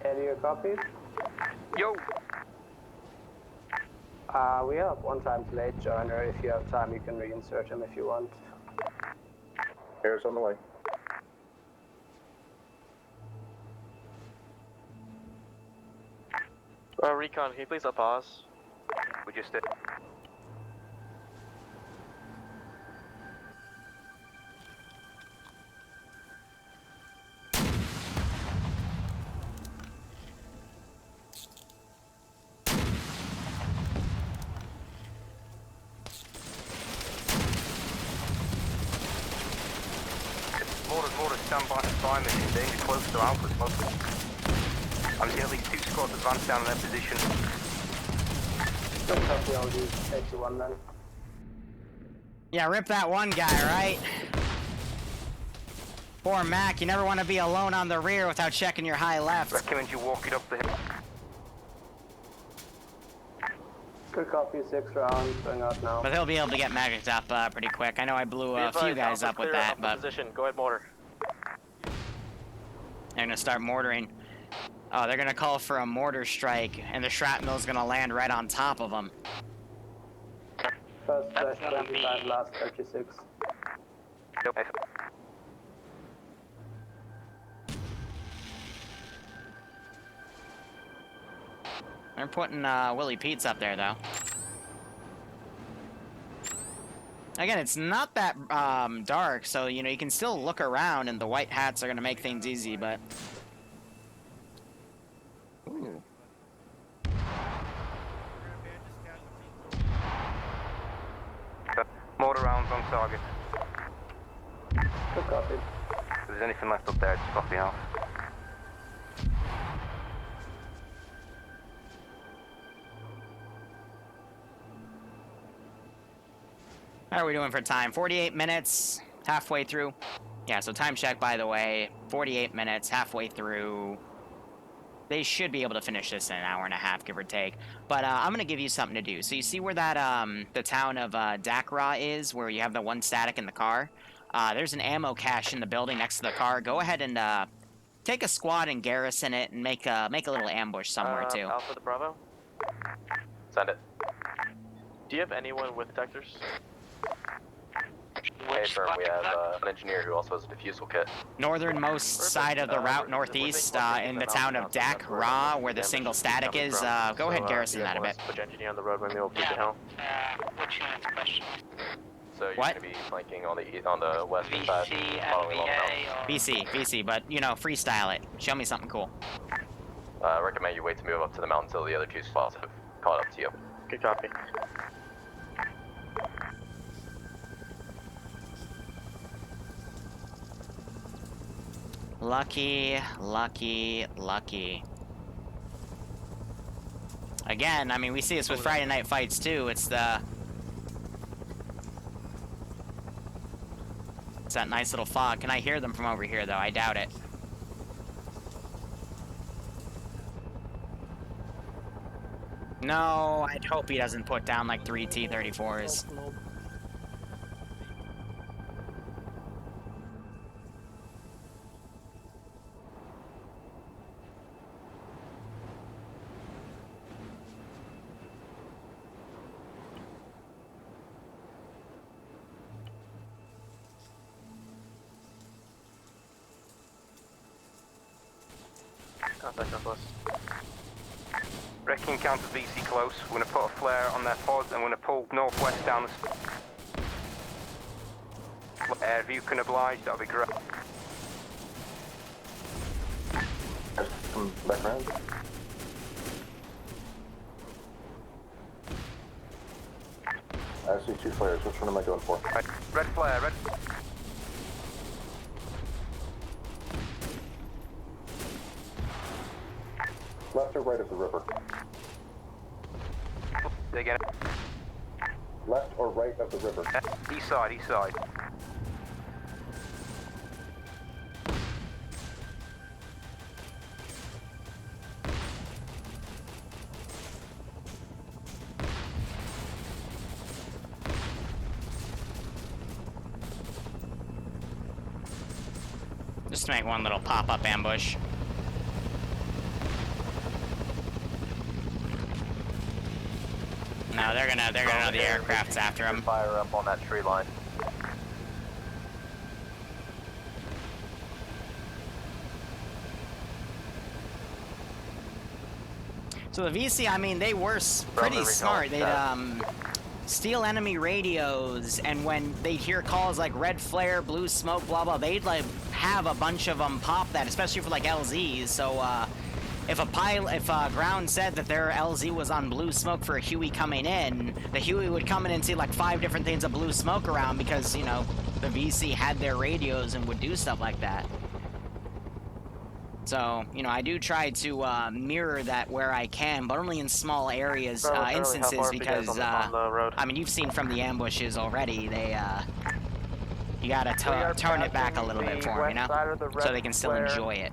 Any copies? Yo! We have 1 time late joiner. If you have time, you can reinsert him if you want. Air's on the way. Recon, can you please pause? We just did. Mortars, stand by mission. Danger close to Alpha smoke. I'm seeing at least 2 squads advance down in their position. Don't copy all these 81 then. Yeah, rip that one guy, right? Poor Mac, you never want to be alone on the rear without checking your high left. Recommend you walk it up the hill. Good copy, 6 rounds, going out now. But he'll be able to get magicked up pretty quick. I know I blew a few guys up with that, but Position. Go ahead, mortar. they're gonna start mortaring. Oh, they're gonna call for a mortar strike, and the shrapnel's gonna land right on top of them. First flash 25, last 36. They're putting Willie Pete's up there, though. Again, it's not that dark, so, you know, you can still look around, and the white hats are going to make things easy, but... Ooh. Mortar rounds on target. Good copy. If there's anything left up there, just copy off. How are we doing for time? 48 minutes, halfway through. Yeah, so time check, by the way, 48 minutes, halfway through. They should be able to finish this in an hour and a half, give or take. But I'm going to give you something to do. So you see where that, the town of Dakra is, where you have the 1 static in the car? There's an ammo cache in the building next to the car. Go ahead and take a squad and garrison it and make a little ambush somewhere, too. Alpha to Bravo. Send it. Do you have anyone with detectors? Okay, firm. We have an engineer who also has a defusal kit. Northernmost side of the route northeast in the town of Dakra, where the single static is. Go ahead, garrison that a bit. Put your engineer on the road when we will keep the hill. Which unit's question? So you're What? going to be flanking on the western side, VC, following along NVA, or... BC, but, you know, freestyle it. Show me something cool. I recommend you wait to move up to the mountain until the other 2 spots have caught up to you. Good copy. Lucky, lucky, lucky. Again, I mean, we see this with Friday night fights, too. It's that nice little fog. Can I hear them from over here, though? I doubt it. No, I'd hope he doesn't put down, like, 3 T-34s. Contact on us. Wrecking encounter VC close. We're going to put a flare on their pods and we're going to pull northwest down the... If you can oblige, that would be great. Come back around. I see 2 flares. Which one am I going for? Right. Red flare, red... Left or right of the river? They get it. Left or right of the river? East side, east side. Just to make one little pop-up ambush. No, they're gonna know the aircraft's after them. Fire up on that tree line. So the VC, I mean, they were pretty smart. They'd steal enemy radios, and when they'd hear calls like red flare, blue smoke, blah blah, they'd like have a bunch of them pop that, especially for like LZs. So if ground said that their LZ was on blue smoke for a Huey coming in, the Huey would come in and see like 5 different things of blue smoke around because, you know, the VC had their radios and would do stuff like that. So, you know, I do try to mirror that where I can, but only in small areas, instances, because, I mean, you've seen from the ambushes already, they, you gotta turn it back a little bit for them, you know? So they can still enjoy it.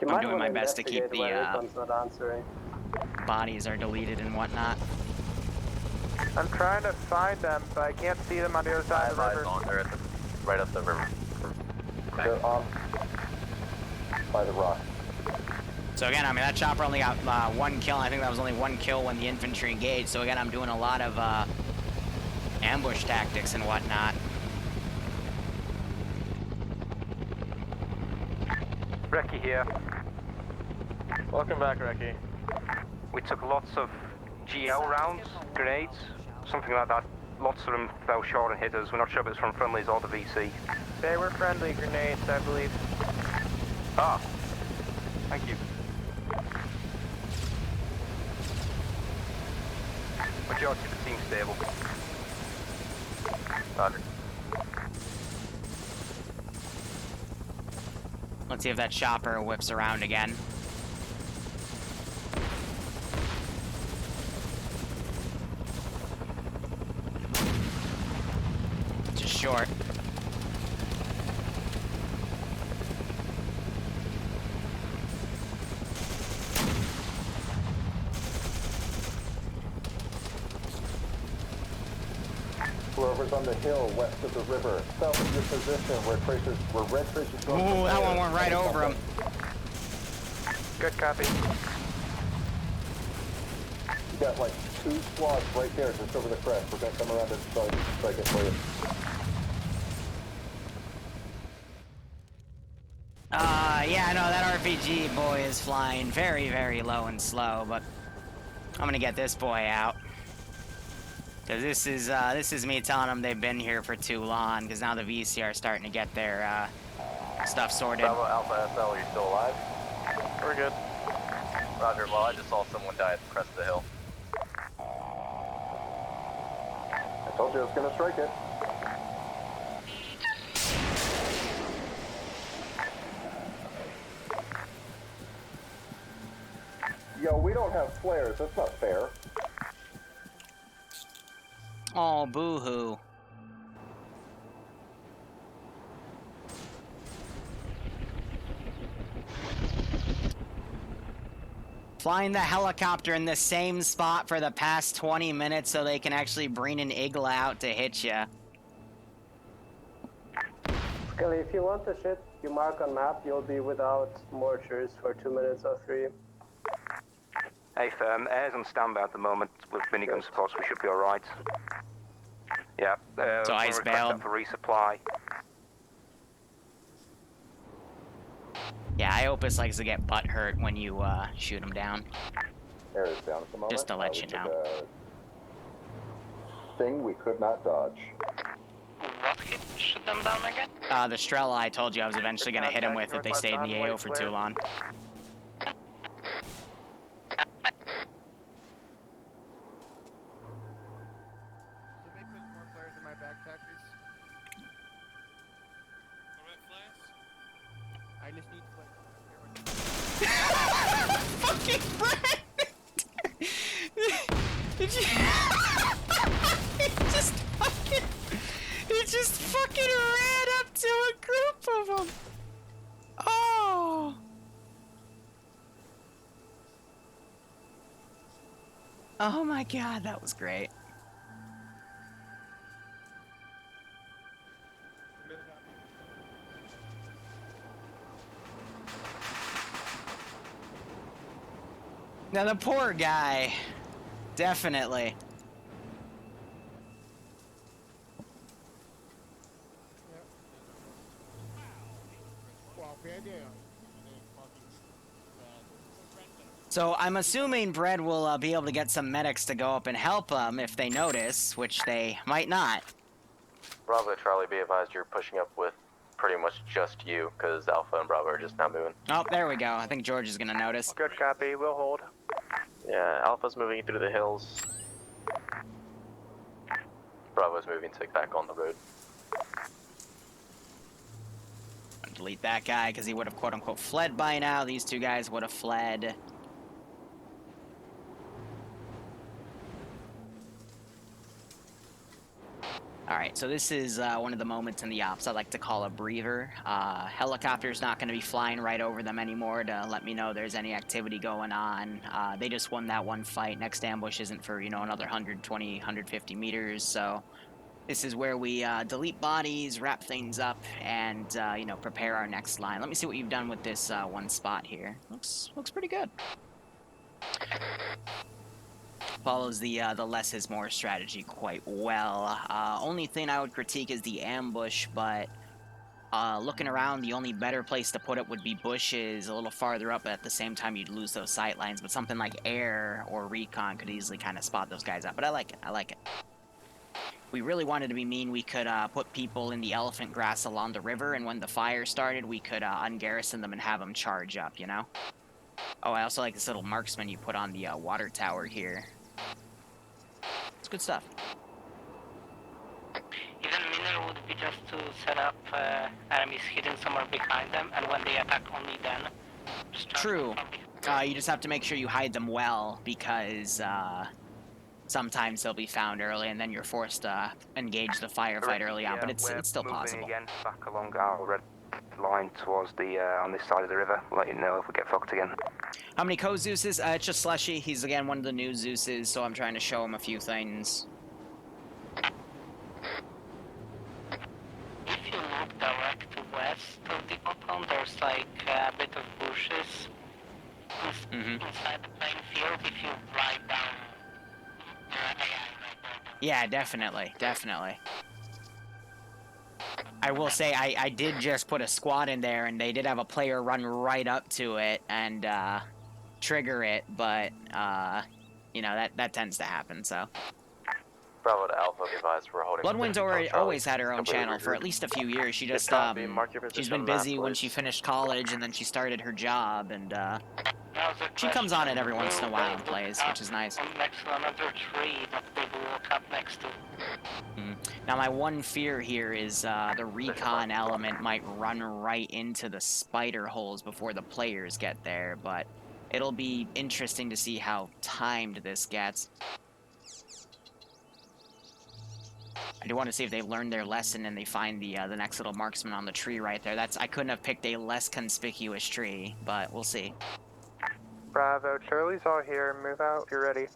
I'm doing my best to keep the bodies are deleted and whatnot. I'm trying to find them, but I can't see them on the other side of the river. Right up the river. They're on by the rock. So again, I mean, that chopper only got 1 kill. I think that was only 1 kill when the infantry engaged. So again, I'm doing a lot of ambush tactics and whatnot. Reki here. Welcome back, Reki. We took lots of GL rounds, grenades, something like that. Lots of them fell short and hit us. We're not sure if it's from friendlies or the VC. They were friendly grenades, I believe. Ah, thank you. Majority of the team's stable. Roger. Let's see if that chopper whips around again. Just short. Whoever's on the hill west of the river, south of your position, where red tracers go. Ooh, that one went right over him. Good copy. You got like 2 squads right there, just over the crest. We're gonna come around and strike it for you. Yeah, no, that RPG boy is flying very, very low and slow, but I'm gonna get this boy out. Cause this is me telling them they've been here for too long, because now the VC are starting to get their stuff sorted. Bravo Alpha SL, are you still alive? We're good. Roger, well I just saw someone die at the crest of the hill. I told you I was gonna strike it. Yo, we don't have flares. That's not fair. Oh, boo-hoo. Flying the helicopter in the same spot for the past 20 minutes so they can actually bring an Igla out to hit you. Scully, if you want the shit you mark on map, you'll be without mortars for 2 minutes or 3. Hey, firm, air's on standby at the moment with minigun supports. We should be alright. Yeah, so ice bailed for resupply. Yeah, Iopus likes to get butt hurt when you shoot him down. Air is down at the moment. Just to let you know. Thing we could not dodge. What hit? Shoot them down again? The Strela I told you I was eventually going to hit him with if they stayed in the AO for too long. Fucking Brent! Did you... He just fucking ran up to a group of them! Oh! Oh my god, that was great. Now the poor guy. Definitely. So I'm assuming Brad will be able to get some medics to go up and help him if they notice, which they might not. Bravo, Charlie, be advised you're pushing up with pretty much just you, because Alpha and Bravo are just now moving. Oh, there we go. I think George is gonna notice. Good copy, we'll hold. Yeah, Alpha's moving through the hills. Bravo's moving to back on the road. Delete that guy because he would have quote-unquote fled by now. These two guys would have fled. Alright, so this is one of the moments in the ops I like to call a breather. Helicopter's not going to be flying right over them anymore to let me know there's any activity going on. They just won that one fight. Next ambush isn't for, you know, another 120, 150 meters, so this is where we delete bodies, wrap things up, and, you know, prepare our next line. Let me see what you've done with this one spot here. Looks pretty good. Follows the less is more strategy quite well. Only thing I would critique is the ambush, but looking around, the only better place to put it would be bushes a little farther up, but at the same time you'd lose those sight lines. But something like air or recon could easily kind of spot those guys out. But I like it. I like it. If we really wanted to be mean, we could put people in the elephant grass along the river, and when the fire started, we could ungarrison them and have them charge up, you know? Oh, I also like this little marksman you put on the water tower here. It's good stuff. Even meaner would be just to set up enemies hidden somewhere behind them, and when they attack, only then. True. You just have to make sure you hide them well, because sometimes they'll be found early, and then you're forced to engage the firefight early on. But it's still possible. Again, back along our red line towards the on this side of the river. Let you know if we get fucked again. How many co-Zeuses? It's just Slushy. He's again one of the new Zeuses, so I'm trying to show him a few things. If you look direct to west of the bottom, there's like a bit of bushes inside the playing field. If you ride down AI right there. Yeah, definitely. I will say I did just put a squad in there, and they did have a player run right up to it and trigger it, but you know, that tends to happen, so. Bravo to Alpha, be advised we're holding. Bloodwind's always had her own channel for at least a few years. She just she's been busy when she finished college, and then she started her job, and she comes on it every once in a while and plays, which is nice. Next to another tree that they walk up next to. Now my one fear here is the recon element might run right into the spider holes before the players get there, but it'll be interesting to see how timed this gets. I do want to see if they've learned their lesson and they find the next little marksman on the tree right there. I couldn't have picked a less conspicuous tree, but we'll see. Bravo, Charlie's all here. Move out if you're ready.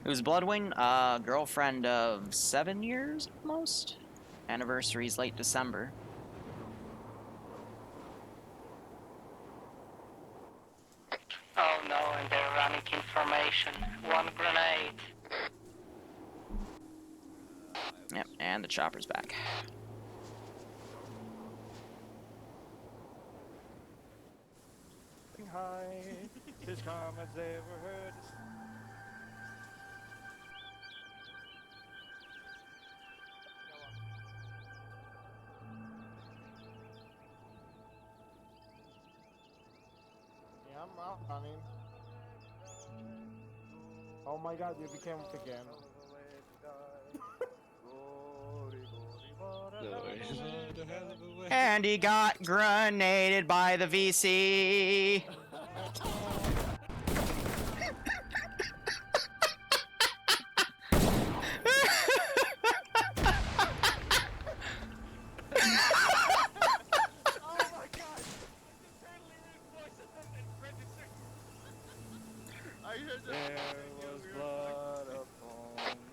Who's Bloodwing? Girlfriend of 7 years, almost? Anniversary's late December. Oh no, and they're running information. One grenade. Yep, and the chopper's back. Hi, this calm as ever heard. Yeah, I'm out, honey. Oh my god, you became again. And he got grenaded by the VC.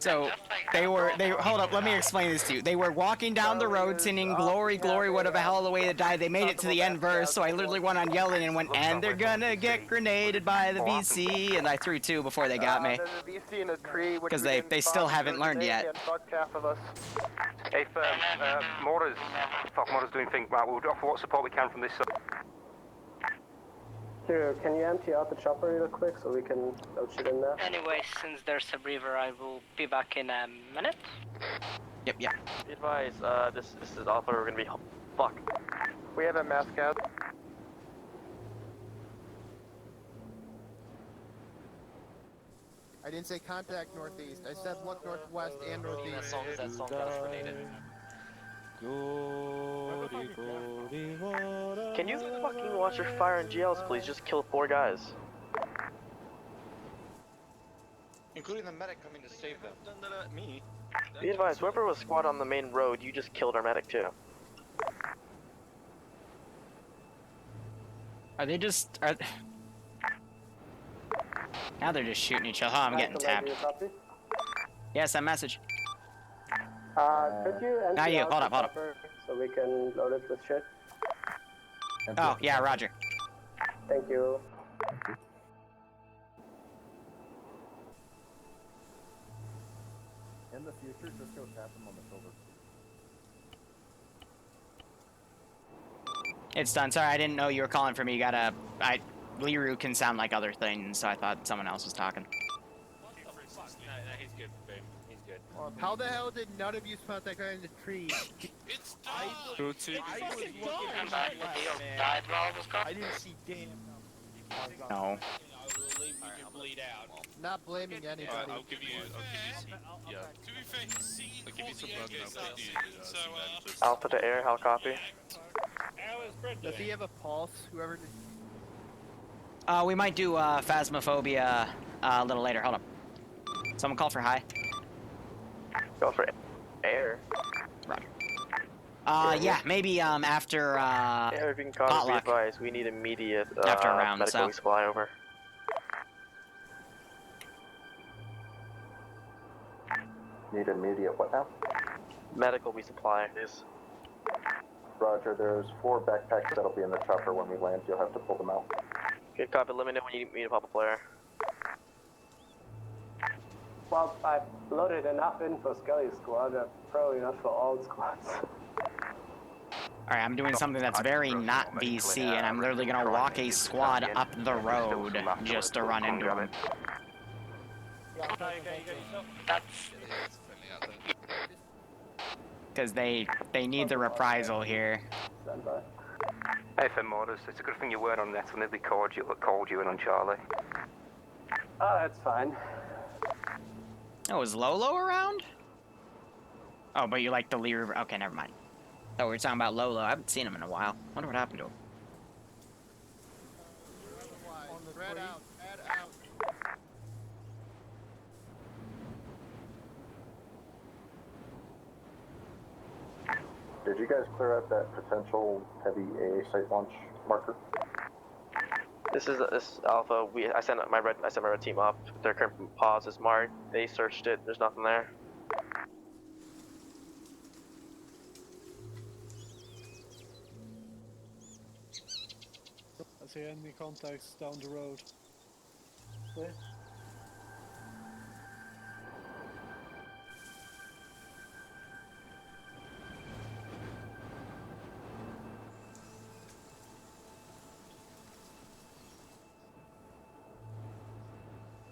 So hold up, let me explain this to you. They were walking down the road singing glory, glory, whatever hell the way to die. They made it to the end verse, so I literally went on yelling and went, and they're gonna get grenaded by the VC, and I threw 2 before they got me. There's a VC in a tree, which 'Cause we they didn't still spot, haven't learned they yet. can fuck half of us. If Mora's doing things right, we'll offer what support we can from this side. Liru, can you empty out the chopper real quick so we can load shit in there? Anyway, since there's a river, I will be back in a minute. Yep. Be advised, this is Alpha, we're gonna be... Fuck. We have a mascot. I didn't say contact northeast. I said look northwest and northeast. That song got us grenaded. Can you fucking watch your fire and GLs, please? Just kill 4 guys. Including the medic coming to save them. Me. Be advised, whoever was squad on the main road, you just killed our medic too. Are they just... Now they're just shooting each other. Oh, I'm getting tapped. Yes, that message. Could you empty Now you, out hold the up. chopper so we can load it with shit? Oh, yeah, roger. Thank you. In the future, just go tap them on the shoulder. It's done. Sorry, I didn't know you were calling for me. Liru can sound like other things, so I thought someone else was talking. He's good, boom. He's good. How the hell did none of you spot that guy in the tree? It's I was looking at my left, man. I didn't see damn. No. I will leave you to bleed out. Not blaming anybody. I'll give you some, yeah. To be fair, I'll give you some broken Alpha to air, how copy? Does he have a pulse? Whoever did. We might do Phasmophobia a little later. Hold up. Someone call for high. Go for air. Roger. Yeah, maybe after Yeah, if you can copy, be potluck. advised, we need immediate After a round, medical so. resupply over. Need immediate what now? Medical resupply is. Roger, there's 4 backpacks that'll be in the chopper when we land. You'll have to pull them out. Good copy, let me know when you need to pop a player. Well, I've loaded enough in for Skelly's squad, probably not for all squads. Alright, I'm doing something that's very not VC, and I'm literally gonna walk a squad up the road just to run into them. That's... Because they need the reprisal here. Stand by. Hey, for Mortis, it's a good thing you weren't on that, so nearly called you in on Charlie. Oh, that's fine. Oh, is Lolo around? Oh, but you like the Liru... Okay, never mind. Oh, we were talking about Lolo. I haven't seen him in a while. Wonder what happened to him. Spread out, spread out. Did you guys clear out that potential heavy AA site launch marker? This is Alpha. I sent my red team up. Their current pause is marked. They searched it. There's nothing there. I see enemy contacts down the road. Where?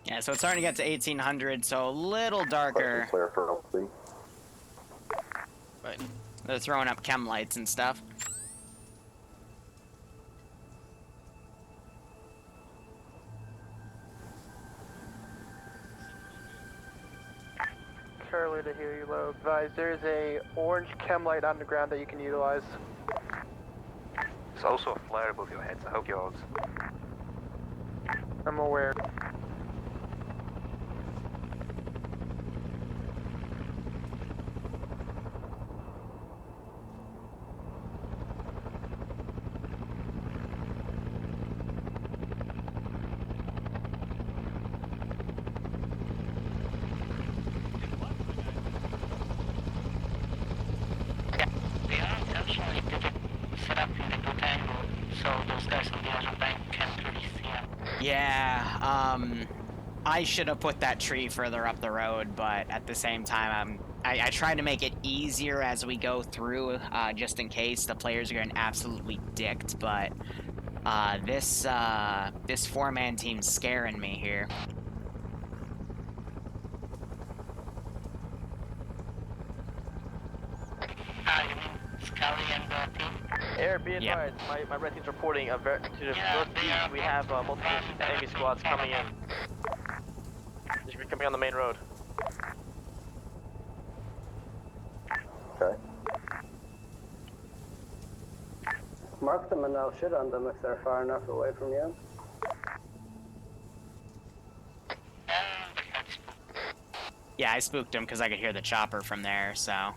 Yeah, so it's starting to get to 1800, so a little darker. Clear for LC. But they're throwing up chem lights and stuff. Charlie to hear you low. Advise, there's a orange chem light on the ground that you can utilize. There's also a flare above your heads. I hope yours. I'm aware. guys on the other bank can't really see him. Yeah, I should have put that tree further up the road, but at the same time, I try to make it easier as we go through, just in case the players are getting absolutely dicked, but this four-man team's scaring me here. You mean Scully and the team? Air, be advised, my red team's reporting to the northeast. We have multiple enemy squads coming in. They should be coming on the main road. Okay. Mark them and I'll shit on them if they're far enough away from you. Yeah, I spooked him because I could hear the chopper from there, so...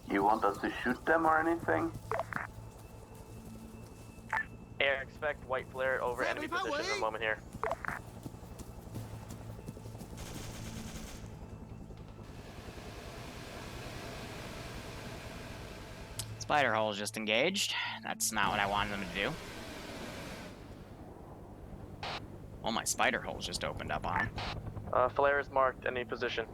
You want us to shoot them or anything? Air, expect white flare over enemy position in a moment here. Spider hole's just engaged. That's not what I wanted them to do. Oh, my spider hole's just opened up on him. Flare is marked, enemy position.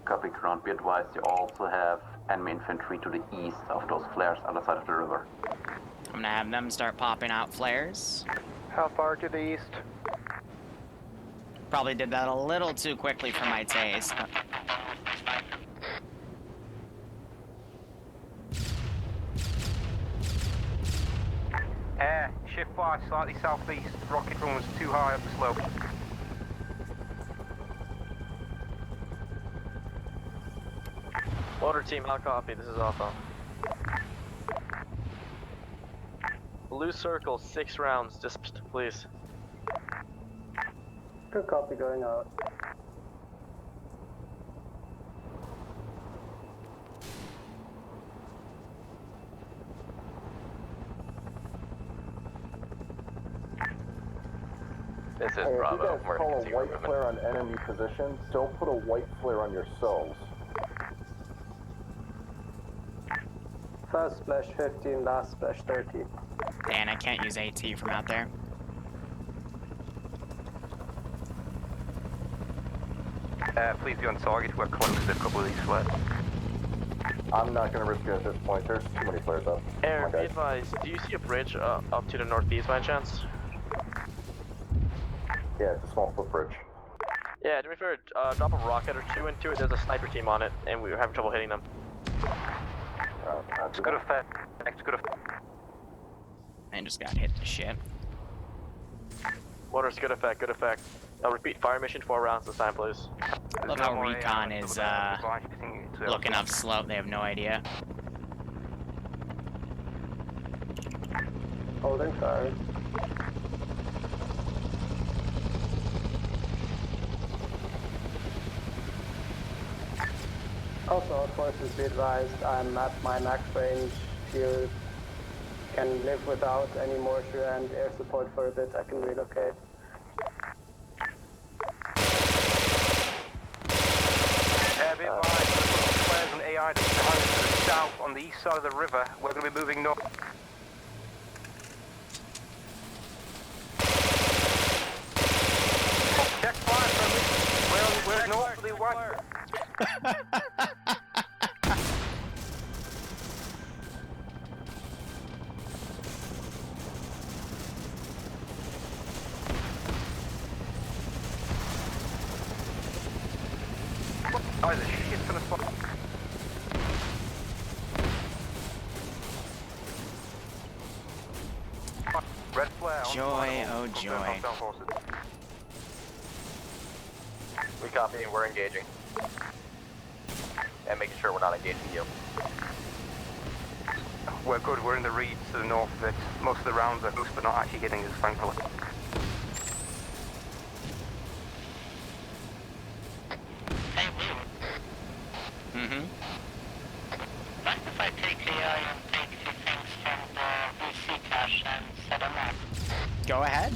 Copy ground, be advised you also have enemy infantry to the east of those flares on the side of the river. I'm gonna have them start popping out flares. How far to the east? Probably did that a little too quickly for my taste. Air, shift 5 slightly southeast. Rocket run was too high up the slope. Water team, how copy? This is Alpha. Blue circle, 6 rounds, just please. Good copy going out. This is Hey, Bravo. if you guys call a white flare on enemy position, don't put a white flare on yourselves. First splash 15, last splash 30. Dan, I can't use AT from out there. Please be on target. We're close to a couple of these flares. I'm not going to risk it at this point. There's too many flares up. Air, be advised, do you see a bridge up to the northeast by any chance? Yeah, it's a small footbridge. Yeah, do me a favor, drop a rocket or two into it. There's a sniper team on it, and we were having trouble hitting them. It's good effect. It's good effect. And just got hit to shit. Water's good effect, good effect. I'll repeat, fire mission 4 rounds this time, please. Love how recon is looking up slope. They have no idea. Holding fire. Also, all forces be advised, I'm at my max range. If you can live without any mortar and air support for a bit, I can relocate. Be advised, there's flares and AI to the south on the east side of the river. We're going to be moving north. Check fire from me. We're north of the one. Oh, there's a shit ton of spot. Red flare. Joy, oh joy. We copy and we're engaging. And making sure we're not engaging you. We're good, we're in the reeds to the north of it. Most of the rounds are loose, but not actually hitting us, thankfully. Hey, Lou. Mm-hmm. Mind if I take AI and take a few things from the VC cache and set them up? Go ahead.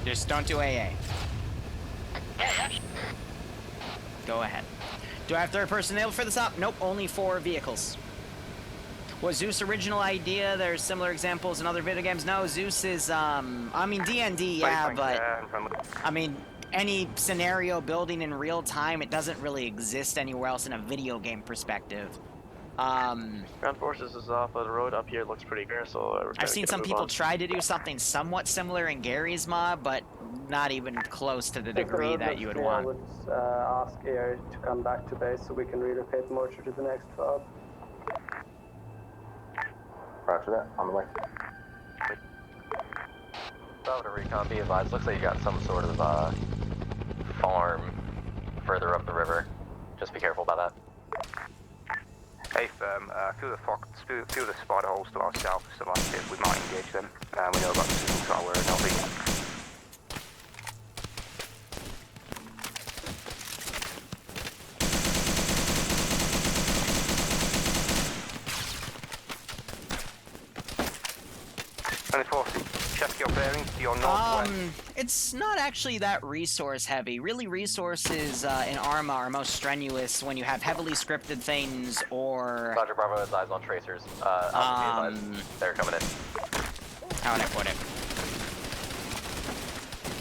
Just don't do AA. Go ahead. Do I have third person enabled for this op? Nope, only 4 vehicles. Was Zeus' original idea? There's similar examples in other video games. No, Zeus is, I mean, D&D, yeah, but, I mean, any scenario building in real time, it doesn't really exist anywhere else in a video game perspective. Ground forces is off of the road up here. It looks pretty clear, so I've seen some people try to do something somewhat similar in Gary's mod, but not even close to the degree that you would want. I would ask Air to come back to base so we can relocate Mortar to the next fob. Roger that. On the way. Bravo to recon, be advised. Looks like you got some sort of farm further up the river. Just be careful about that. Hey firm, a few of the spider holes to our south are still active. We might engage them. We know about the signal tower and LV. Check your bearings to your northwest. It's not actually that resource heavy. Really, resources in Arma are most strenuous when you have heavily scripted things or... Roger, Bravo has eyes on tracers. They're coming in. How would I put it?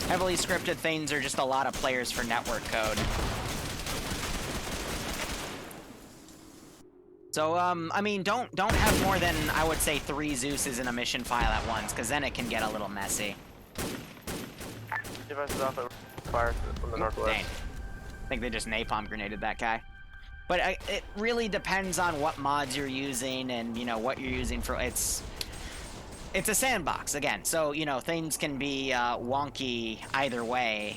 Heavily scripted things are just a lot of players for network code. So, I mean, don't have more than, I would say, 3 Zeuses in a mission file at once, because then it can get a little messy. Devices off at fire from the northwest. Dang. I think they just napalm grenaded that guy. But it really depends on what mods you're using and, you know, what you're using for... It's a sandbox, again. So, you know, things can be wonky either way.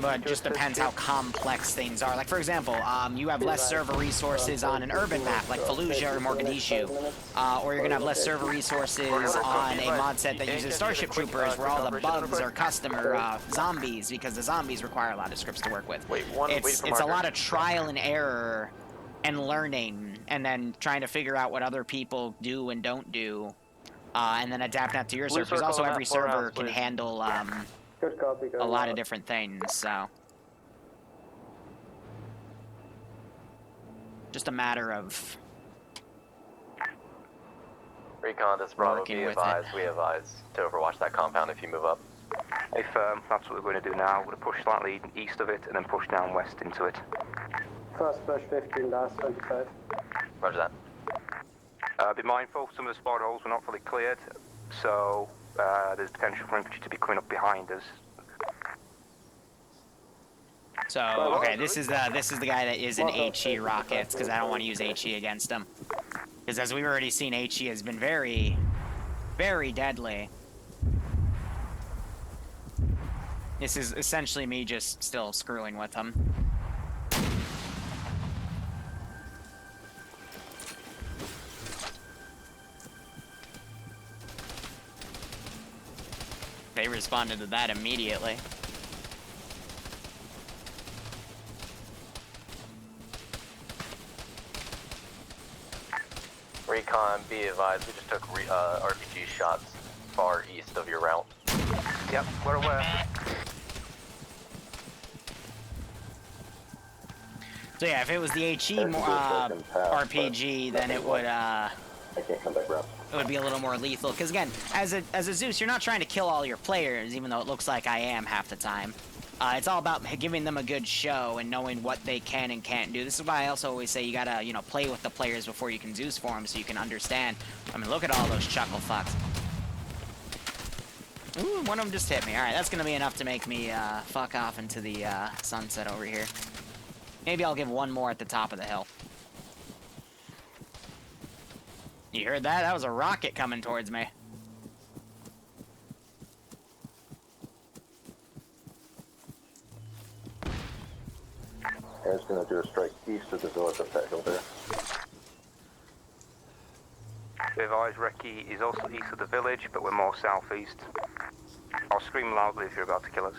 But it just depends how complex things are. Like, for example, you have less server resources on an urban map, like Fallujah or Mogadishu. Or you're going to have less server resources on a mod set that uses Starship Troopers, where all the bugs are custom or zombies, because the zombies require a lot of scripts to work with. It's a lot of trial and error and learning, and then trying to figure out what other people do and don't do, and then adapt that to your server. Because also every server can handle... a lot of different things, so... Just a matter of... Recon, this Bravo, be advised. We have eyes to overwatch that compound if you move up. Hey firm, that's what we're going to do now. We're going to push slightly east of it and then push down west into it. First push 15, last 25. Roger that. Be mindful, some of the spider holes were not fully cleared, so there's potential for infantry to be coming up behind us. So, okay, this is the guy that is in HE rockets, because I don't want to use HE against him. Because as we've already seen, HE has been very, very deadly. This is essentially me just still screwing with him. They responded to that immediately. Recon, be advised, we just took RPG shots far east of your route. Yep, we're aware. So yeah, if it was the HE RPG, then it would I can't come back around. It would be a little more lethal. Because again, as a Zeus, you're not trying to kill all your players, even though it looks like I am half the time. It's all about giving them a good show and knowing what they can and can't do. This is why I also always say you gotta, you know, play with the players before you can Zeus for them, so you can understand. I mean, look at all those chuckle fucks. Ooh, one of them just hit me. All right, that's gonna be enough to make me fuck off into the sunset over here. Maybe I'll give one more at the top of the hill. You heard that? That was a rocket coming towards me. Air's gonna do a strike east of the village up that hill there. Be advised, Recce is also east of the village, but we're more southeast. I'll scream loudly if you're about to kill us.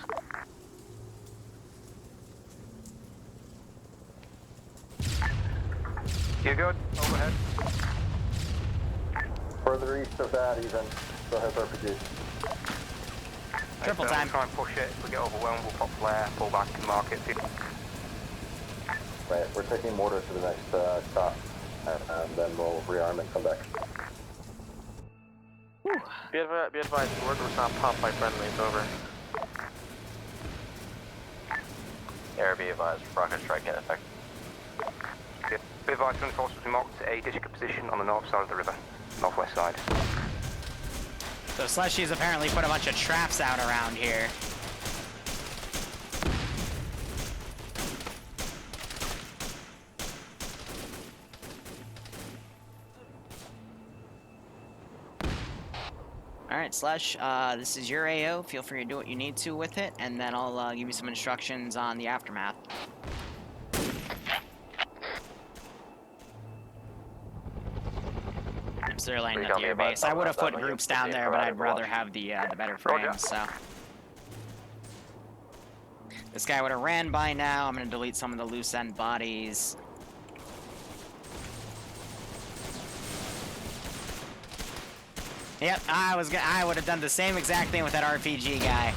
You good? Overhead. Further east of that even, still has RPGs. Triple We'll time. try and push it. If we get overwhelmed, we'll pop flare, pull back and mark it. Right, we're taking mortar to the next stop, and then we'll rearm and come back. Be advised, mortar was not popped by friendlies, over. Air be advised, rocket strike in effect. Yeah. Be advised, reinforcements we marked a district position on the north side of the river, northwest side. So Slushy's apparently put a bunch of traps out around here. Alright, Slush, this is your AO. Feel free to do what you need to with it, and then I'll give you some instructions on the aftermath. So they're landing at the airbase. I would have put groups down there, but I'd rather have the better frames, so. This guy would have ran by now. I'm gonna delete some of the loose end bodies. Yep, I would have done the same exact thing with that RPG guy.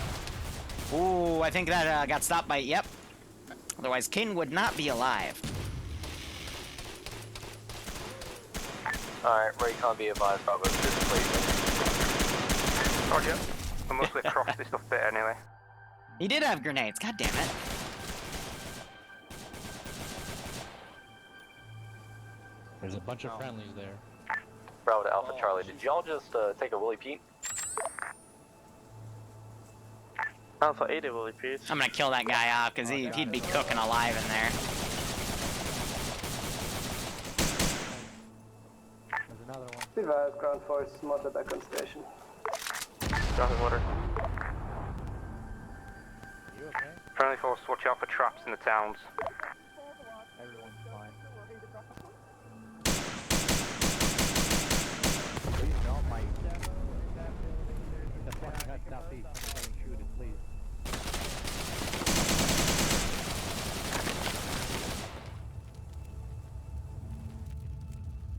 Ooh, I think that got stopped by, yep. Otherwise, King would not be alive. Alright, recon be advised, Bravo 2, please. Roger. We're mostly across this stuff bit anyway. He did have grenades, god damn it. There's a bunch of friendlies there. Bravo to Alpha Charlie, did y'all just take a Willie Pete? Alpha 80 will repeat. I'm gonna kill that guy off, because he'd be cooking alive in there. There's another one. Be advised, ground force, motor back on station. Dropping water. You okay? Friendly force, watch out for traps in the towns. Everyone's fine. Please don't, my... The fucking hut southeast. Someone's getting shooted, please.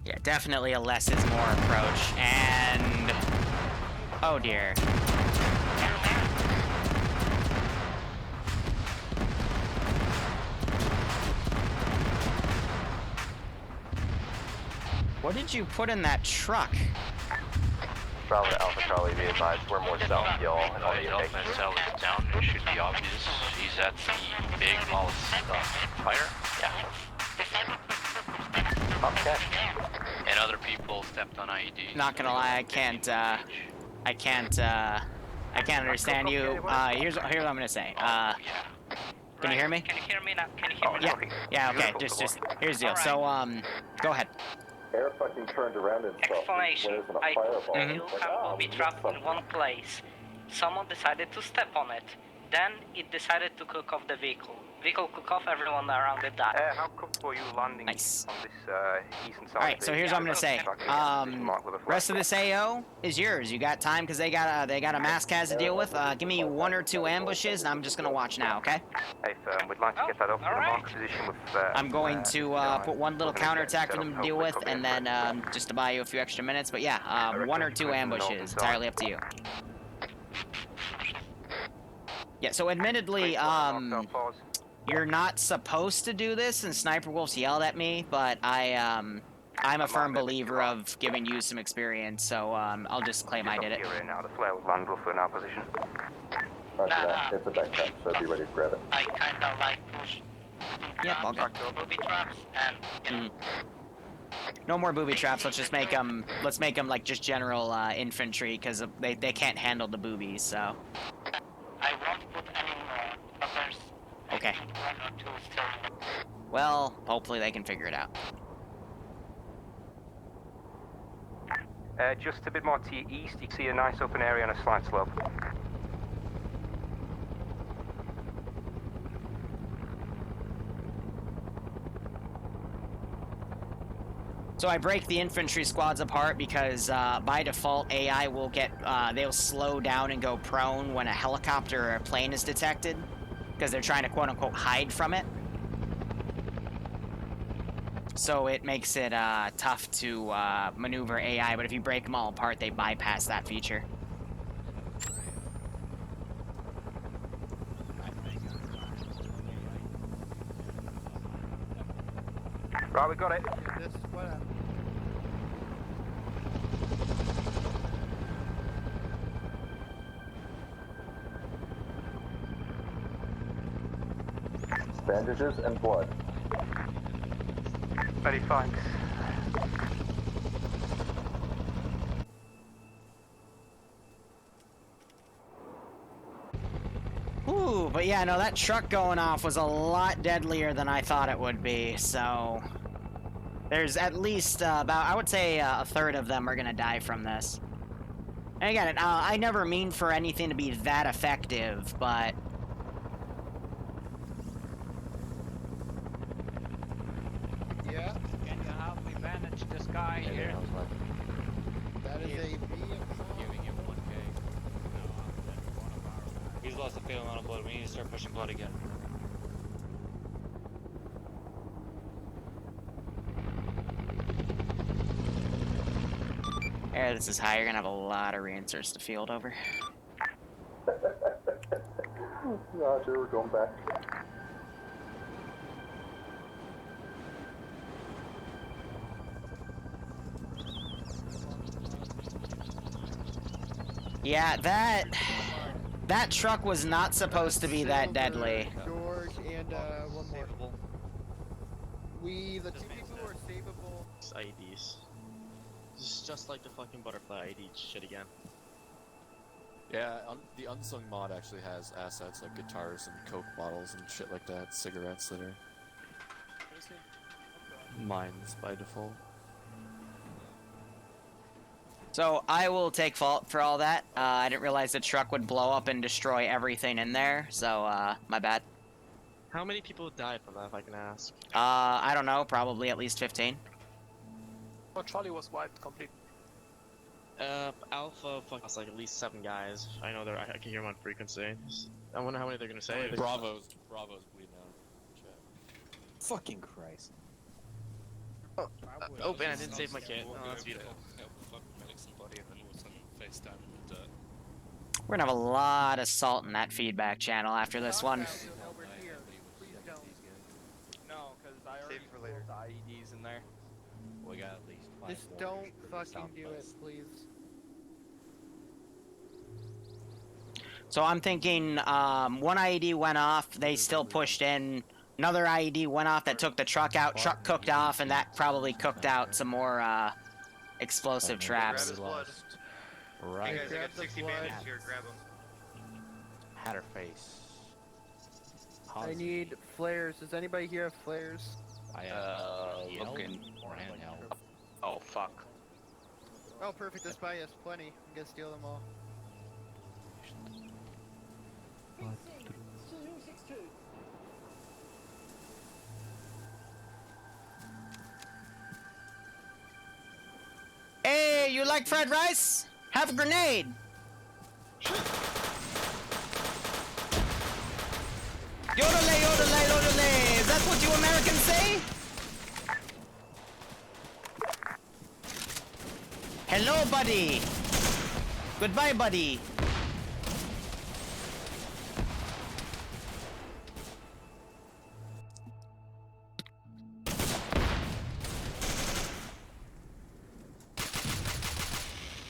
Yeah, definitely a less is more approach, and... Oh dear. What did you put in that truck? Bravo to Alpha Charlie, be advised, we're more south, y'all. Element cell is down, it should be obvious. He's at the big mall fire. Yeah. Okay. And other people stepped on IED. Not gonna lie, I can't understand you. Here's what I'm gonna say. Can you hear me? Can you hear me now? Can you hear me now? Yeah, okay, just, here's the deal. So, go ahead. Air fucking turned around himself. Explanation. When I fireball. put fuel will be trapped in one place. Someone decided to step on it. Then it decided to cook off the vehicle. Vehicle cook off, everyone around it died. How comfortable are you landing on this eastern side? Alright, so here's what I'm gonna say. Rest of this AO is yours. You got time because they got a mask has to deal with. Give me 1 or 2 ambushes, and I'm just gonna watch now, okay? Hey, we'd like to get that up in a marked position with... I'm going to put 1 little counterattack for them to deal with, and then just to buy you a few extra minutes. But yeah, 1 or 2 ambushes, entirely up to you. Yeah, so admittedly, you're not supposed to do this, and Sniper Wolf's yelled at me, but I'm a firm believer of giving you some experience, so I'll just claim I did it. Now the flare will land roughly in our position. Roger that. It's a backpack, so be ready to grab it. I kind of like push. Yep, all good. Booby traps and. No more booby traps. Let's just make them. Let's make them like just general infantry, because they can't handle the boobies. So. I won't put any more, but there's. Okay. 1 or 2 still. Well, hopefully they can figure it out. Just a bit more to your east, you can see a nice open area on a slight slope. So I break the infantry squads apart because by default AI will get they'll slow down and go prone when a helicopter or a plane is detected, because they're trying to quote-unquote hide from it. So it makes it tough to maneuver AI, but if you break them all apart, they bypass that feature. Right, we got it. Bandages and blood. Very thanks. Ooh, but yeah, no, that truck going off was a lot deadlier than I thought it would be, so... There's at least about, I would say, a third of them are gonna die from this. And again, I never mean for anything to be that effective, but... Yeah? Can you help me manage this guy here? That is a Giving him 1K. He's lost a fair amount of blood. We need to start pushing blood again. Yeah, this is high. You're gonna have a lot of reinserts to field over. Roger, we're going back. Yeah, that truck was not supposed to be that deadly. George and one more. The two people who are savable. IEDs. Just like the fucking butterfly ID shit again. Yeah, the Unsung mod actually has assets like guitars and Coke bottles and shit like that, cigarettes that are mines by default. So I will take fault for all that. I didn't realize the truck would blow up and destroy everything in there, so my bad. How many people died from that, if I can ask? I don't know, probably at least 15. Oh, Charlie was wiped completely. Alpha lost like at least 7 guys. I know I can hear them on frequency. I wonder how many they're gonna say. Bravo's bleeding out. Fucking Christ. Oh, man, I didn't save my kit. Oh, that's beautiful. We're gonna have a lot of salt in that feedback channel after this one. No, because I already Save for later. the IEDs in there. We got at least 5 Just more don't south fucking do it, west. please. So I'm thinking one IED went off, they still pushed in. Another IED went off that took the truck out, truck cooked off, and that probably cooked out some more explosive traps. Right. Hey guys, I got 60 bandage here, grab them. Had her face. I need flares. Does anybody here have flares? I Looking for handheld. Oh, fuck. Oh, perfect. This buy us plenty. I'm gonna steal them all. Hey, you like fried rice? Have a grenade. Yodelay, yodelay, yodelay. Is that what you Americans say? Hello, buddy. Goodbye, buddy.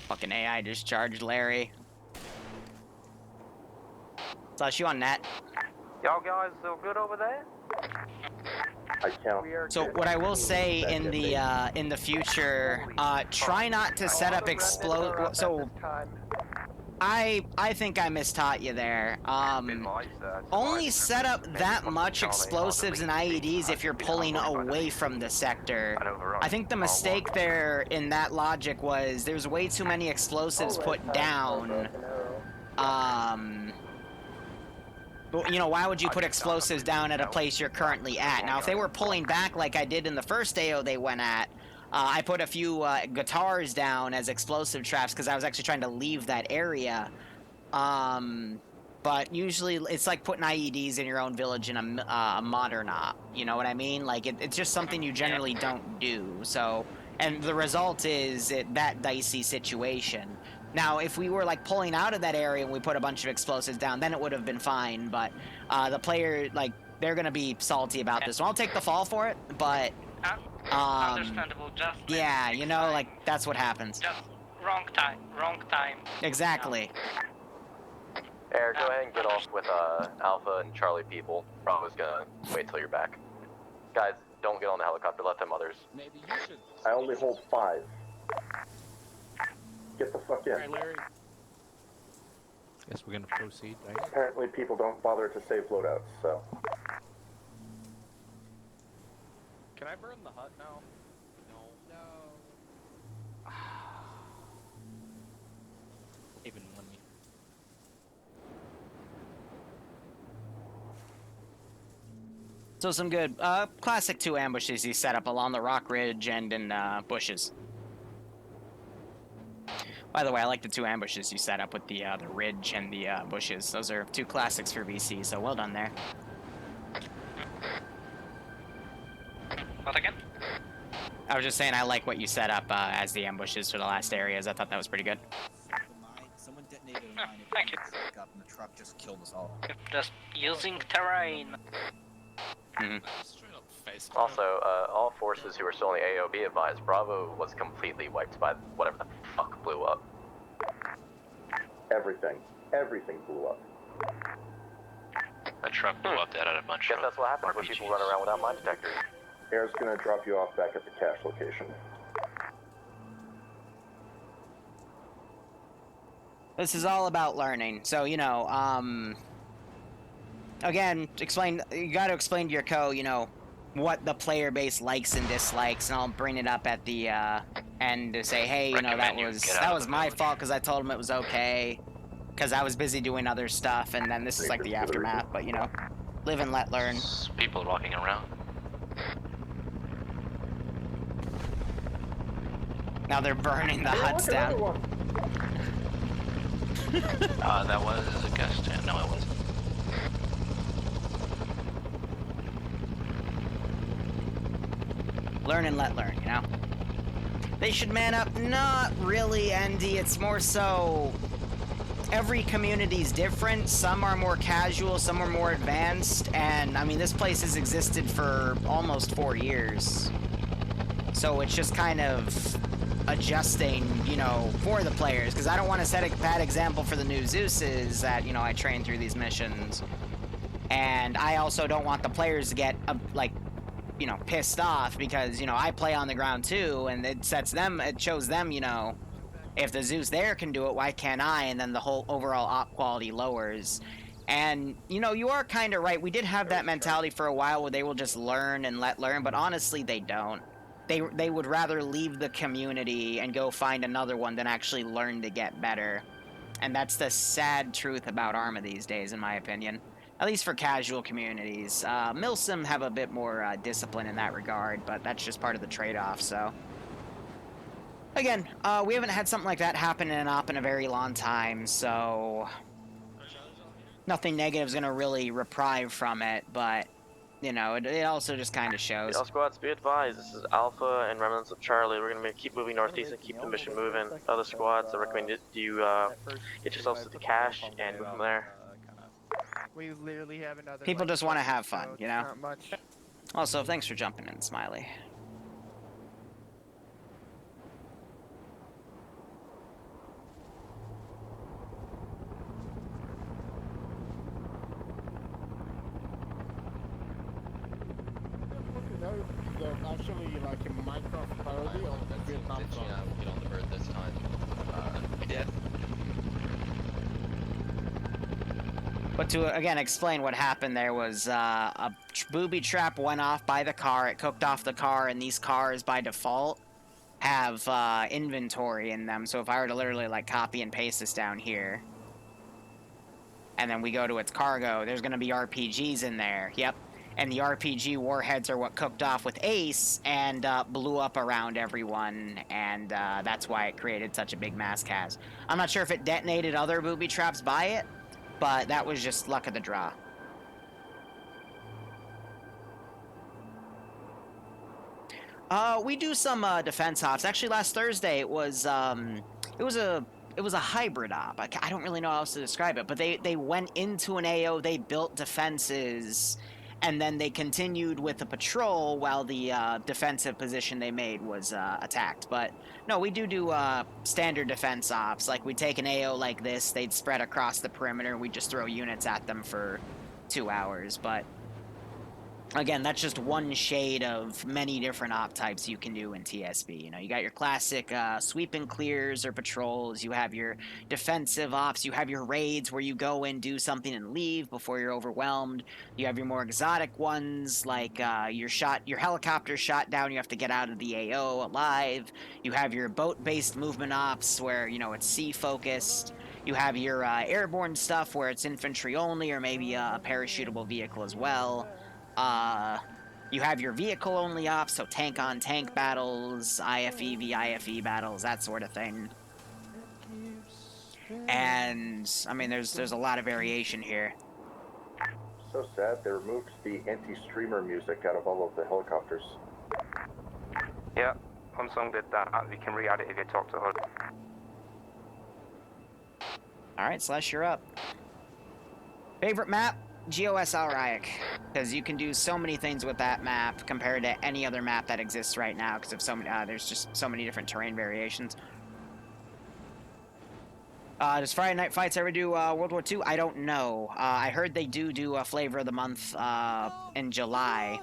Fucking AI discharged Larry. Slash you on net. Y'all guys all good over there? I count. So what I will say in the future, try not to set up explode. So I think I mistaught you there. Only set up that much explosives and IEDs if you're pulling away from the sector. I think the mistake there in that logic was there's way too many explosives put down. You know, why would you put explosives down at a place you're currently at? Now, if they were pulling back like I did in the first AO they went at, I put a few guitars down as explosive traps because I was actually trying to leave that area. But usually it's like putting IEDs in your own village in a modern op. You know what I mean? Like, it's just something you generally don't do. So, and the result is that dicey situation. Now, if we were, like, pulling out of that area and we put a bunch of explosives down, then it would have been fine, but the player, like, they're going to be salty about this. So I'll take the fall for it, but Understandable, just Yeah, you know, like, that's what happens. just wrong time, wrong time. Exactly. Air, go ahead and get off with Alpha and Charlie people. Bravo's gonna wait till you're back. Guys, don't get on the helicopter, let them others. Maybe you should. I only hold 5. Get the fuck in. Alright, Larry. Guess we're gonna proceed, right? Apparently people don't bother to save loadouts, so. Can I burn the hut now? No. Even when we. So some good, classic 2 ambushes he set up along the rock ridge and in bushes. By the way, I like the 2 ambushes you set up with the ridge and the bushes. Those are 2 classics for VC, so well done there. What again? I was just saying I like what you set up as the ambushes for the last areas. I thought that was pretty good. Someone detonated a mine. Thank you. Up and the truck just killed us all. Just using terrain. Also, all forces who are still in the AO, be advised, Bravo was completely wiped by whatever the fuck blew up. Everything blew up. A truck blew up that had a bunch Guess of that's what happens when people run around without mine detectors. Air's gonna drop you off back at the cache location. This is all about learning. So, you know, again, you gotta explain to your co, you know, what the player base likes and dislikes, and I'll bring it up at the end to say, hey, you know, that was my fault because I told him it was okay, because I was busy doing other stuff, and then this is like the aftermath, but, you know, live and let learn. people walking around. Now they're burning the huts down. That was a gust. No, it wasn't. Learn and let learn, you know? They should man up. Not really, Andy. It's more so... Every community's different. Some are more casual, some are more advanced, and, I mean, this place has existed for almost 4 years. So it's just kind of adjusting, you know, for the players, because I don't want to set a bad example for the new Zeuses that, you know, I train through these missions. And I also don't want the players to get, like, you know, pissed off because, you know, I play on the ground too, and it shows them, you know, if the Zeus there can do it, why can't I? And then the whole overall op quality lowers. And, you know, you are kind of right. We did have that mentality for a while where they will just learn and let learn, but honestly, they don't. They would rather leave the community and go find another one than actually learn to get better. And that's the sad truth about Arma these days, in my opinion. At least for casual communities. Milsim have a bit more discipline in that regard, but that's just part of the trade-off, so... Again, we haven't had something like that happen in an op in a very long time, so... Nothing negative is going to really reprieve from it, but, you know, it also just kind of shows. All squads, be advised, this is Alpha and remnants of Charlie. We're going to keep moving northeast and keep the mission moving. Other squads, I recommend you get yourselves to the cache and move from there. We literally have another. People just want to have fun, so you know? Not much. Also, thanks for jumping in, Smiley. Actually, like a Minecraft parody of Vietnam song. Get on the bird this time. We did. But to, again, explain what happened, there was a booby trap went off by the car, it cooked off the car, and these cars, by default, have inventory in them. So if I were to literally, like, copy and paste this down here, and then we go to its cargo, there's going to be RPGs in there. Yep. And the RPG warheads are what cooked off with Ace and blew up around everyone, and that's why it created such a big mass cas. I'm not sure if it detonated other booby traps by it, but that was just luck of the draw. We do some defense ops. Actually, last Thursday it was a hybrid op. I don't really know how else to describe it, but they went into an AO, they built defenses, and then they continued with the patrol while the defensive position they made was attacked. But no, we do standard defense ops. Like, we take an AO like this, they'd spread across the perimeter, we just throw units at them for 2 hours. But again, that's just one shade of many different op types you can do in TSB. You know, you got your classic sweep and clears or patrols. You have your defensive ops. You have your raids where you go in, do something, and leave before you're overwhelmed. You have your more exotic ones, like your helicopter shot down. You have to get out of the AO alive. You have your boat-based movement ops where, you know, it's sea-focused. You have your airborne stuff where it's infantry only, or maybe a parachutable vehicle as well. You have your vehicle-only ops, so tank-on-tank battles, IFE v IFE battles, that sort of thing. And, I mean, there's a lot of variation here. So sad, they removed the anti-streamer music out of all of the helicopters. Yeah, Unsung did that. You can re-add it if you talk to HUD. Alright, Slash, you're up. Favorite map? GOS Alric, because you can do so many things with that map compared to any other map that exists right now, because of so many, there's just so many different terrain variations. Does Friday Night Fights ever do World War II? I don't know. I heard they do a Flavor of the Month in July.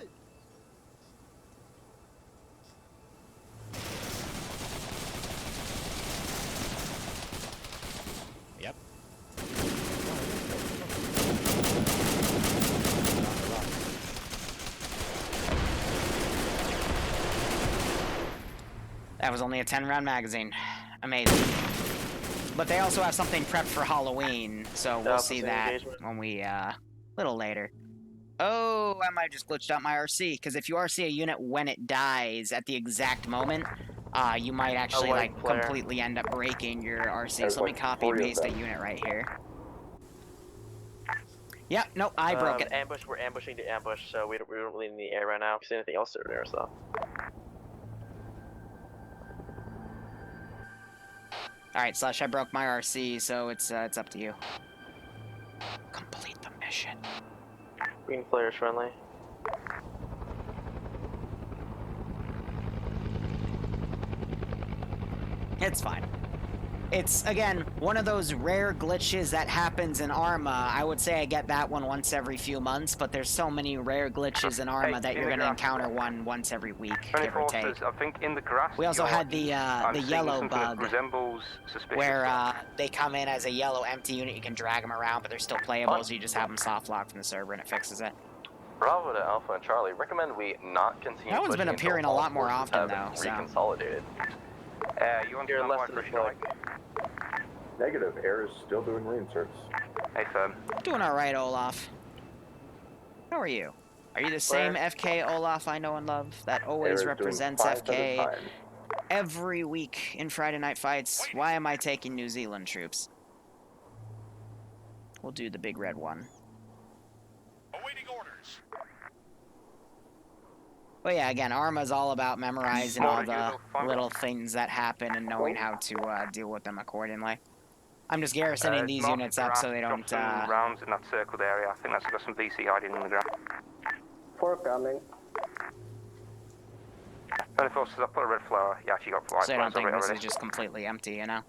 Yep. That was only a 10-round magazine. Amazing. But they also have something prepped for Halloween, so we'll see that when we, little later. Oh, I might have just glitched out my RC, because if you RC a unit when it dies at the exact moment, you might actually, like, completely end up breaking your RC. So let me copy and paste a unit right here. Yep, nope, I broke it. Ambush, we're ambushing to ambush, so we don't really need the air right now. See anything else over there, so. Alright, Slash, I broke my RC, so it's up to you. Complete the mission. Green flares friendly. It's fine. It's, again, one of those rare glitches that happens in Arma. I would say I get that one once every few months, but there's so many rare glitches in Arma that you're going to encounter one once every week, give or take. I think in the grass. We also had the yellow bug, resembles suspicious where they come in as a yellow empty unit. You can drag them around, but they're still playable, so you just have them soft locked from the server and it fixes it. Bravo to Alpha and Charlie. Recommend we not continue. That one's been appearing a lot more often, though. Reconsolidated. You want to left for strike? Negative. Air is still doing reinserts. Hey, firm. Doing all right, Olaf. How are you? Are you the same FK Olaf I know and love that always represents FK every week in Friday Night Fights? Why am I taking New Zealand troops? We'll do the big red one. Awaiting orders. But yeah, again, Arma's all about memorizing all the little things that happen and knowing how to deal with them accordingly. I'm just garrisoning these units up so they don't. Rounds in that circled area. I think that's got some VC hiding in the ground. Forecoming. And forces, I put a red flower. Yeah, she got flight. So I don't think this is just completely empty, you know.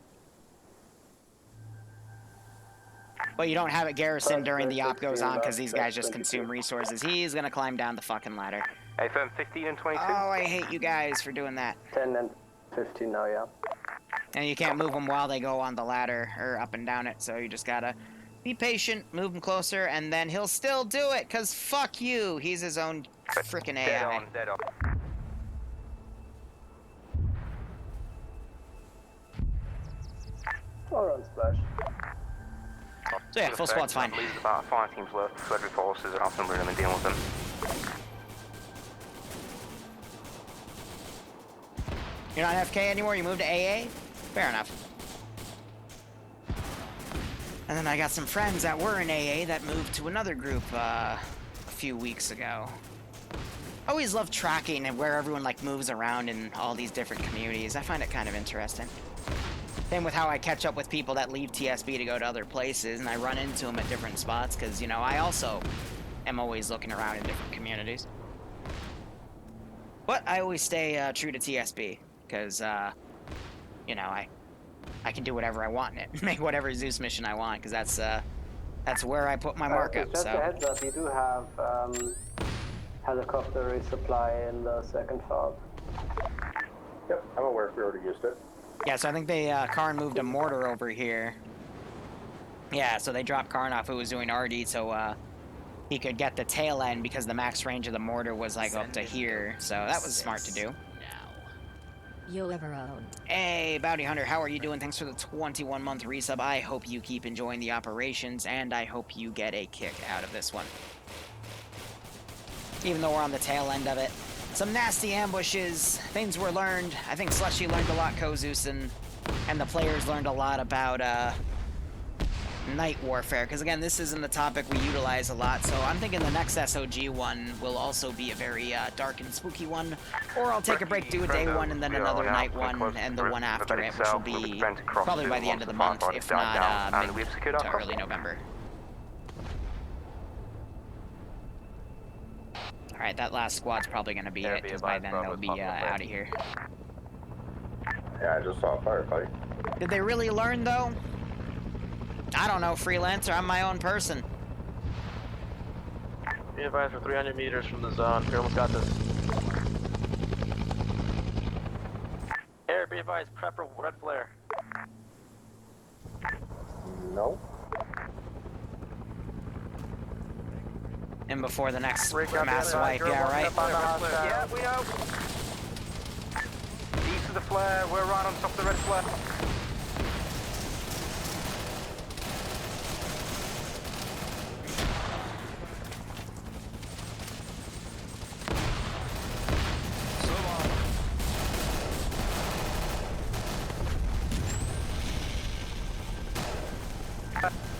But you don't have it garrisoned during the op goes on because these guys just consume resources. He's gonna climb down the fucking ladder. Hey, firm 15 and 22. Oh, I hate you guys for doing that. 10 and 15 now, yeah. And you can't move them while they go on the ladder or up and down it, so you just gotta be patient, move him closer, and then he'll still do it, cause fuck you, he's his own frickin' AI. Dead on, dead on. All run splash. So yeah, full squad's fine. I believe there's about 5 teams left. Frederick forces are often room and dealing with them. You're not FK anymore, you moved to AA? Fair enough. And then I got some friends that were in AA that moved to another group a few weeks ago. I always love tracking and where everyone like moves around in all these different communities. I find it kind of interesting. Same with how I catch up with people that leave TSB to go to other places, and I run into them at different spots, because, you know, I also am always looking around in different communities. But I always stay true to TSB, because, you know, I can do whatever I want in it. Make whatever Zeus mission I want, because that's where I put my markup, Just so... a heads up, you do have helicopter resupply in the second fob. Yep, I'm aware we already used it. Yeah, so I think they, Karn moved a mortar over here. Yeah, so they dropped Karn off who was doing RD, so, he could get the tail end because the max range of the mortar was, like, up to here. So that was smart to do. You'll ever own. Hey, Bounty Hunter, how are you doing? Thanks for the 21-month resub. I hope you keep enjoying the operations, and I hope you get a kick out of this one. Even though we're on the tail end of it. Some nasty ambushes, things were learned. I think Slushy learned a lot, Kozus, and the players learned a lot about, night warfare, because again, this isn't a topic we utilize a lot, so I'm thinking the next SOG one will also be a very dark and spooky one, or I'll take a break, do a day one, and then another night one, and the one after it, which will be probably by the end of the month, if not mid to early November. Alright, that last squad's probably going to be it, because by then they'll be out of here. Yeah, I just saw a firefight. Did they really learn, though? I don't know, freelancer. I'm my own person. Be advised, we're 300 meters from the zone. We almost got this. Air, be advised, prep for red flare. No. And before the next mass wipe, yeah, right? Yeah, we know. East of the flare, we're right on top of the red flare.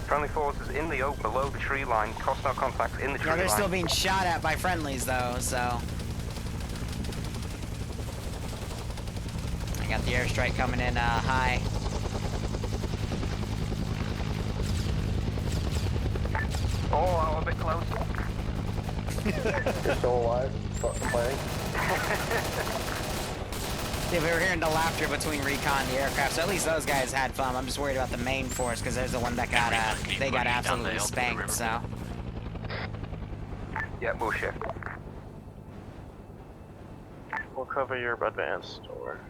Friendly forces in the open below the tree line, hostile contacts in the tree line. Yeah, they're still being shot at by friendlies though, so... I got the airstrike coming in high. Oh, I'm a bit close. You're still alive? Fucking playing? Yeah, we were hearing the laughter between recon and the aircraft, so at least those guys had fun. I'm just worried about the main force, because there's the one that got, they got absolutely spanked, so... Yeah, we'll shift. We'll cover your advance door.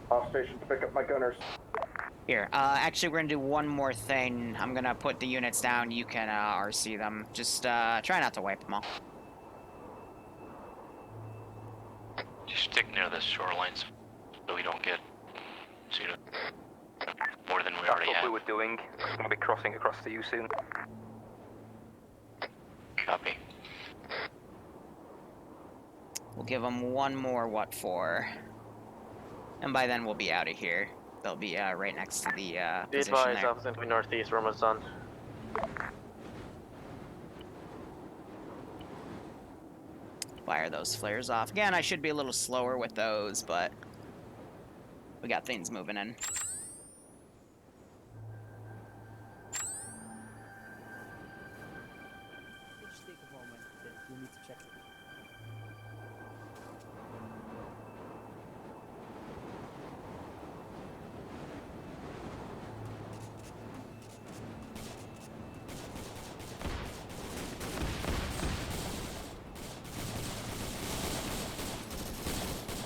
Off station to pick up my gunners. Here, actually we're gonna do one more thing. I'm gonna put the units down, you can RC them. Just try not to wipe them all. Just stick near the shorelines so we don't get more than we already That's what have. we were doing. We're going to be crossing across to you soon. Copy. We'll give them one more what for. And by then we'll be out of here. They'll be right next to the Be position advised, there. Alpha's going to be northeast, we're almost done. Fire those flares off. Again, I should be a little slower with those, but we got things moving in. Just take a moment. You need to check it.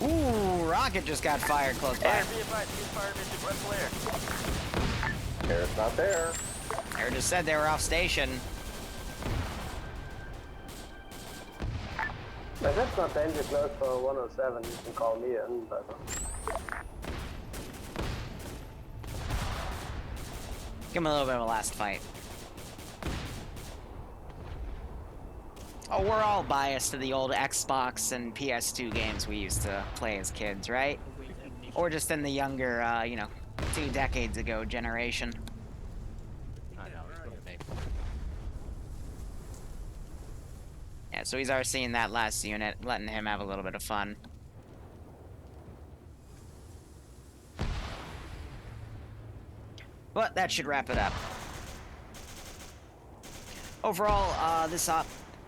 Ooh, rocket just got fired close by. Air, be advised, ceasefire mission, red flare. Air's not there. Air just said they were off station. If it's not danger close for 107, you can call me in, but... Give him a little bit of a last fight. Oh, we're all biased to the old Xbox and PS2 games we used to play as kids, right? Or just in the younger, you know, 2 decades ago generation. Yeah, so he's already seen that last unit, letting him have a little bit of fun. But that should wrap it up. Overall, this op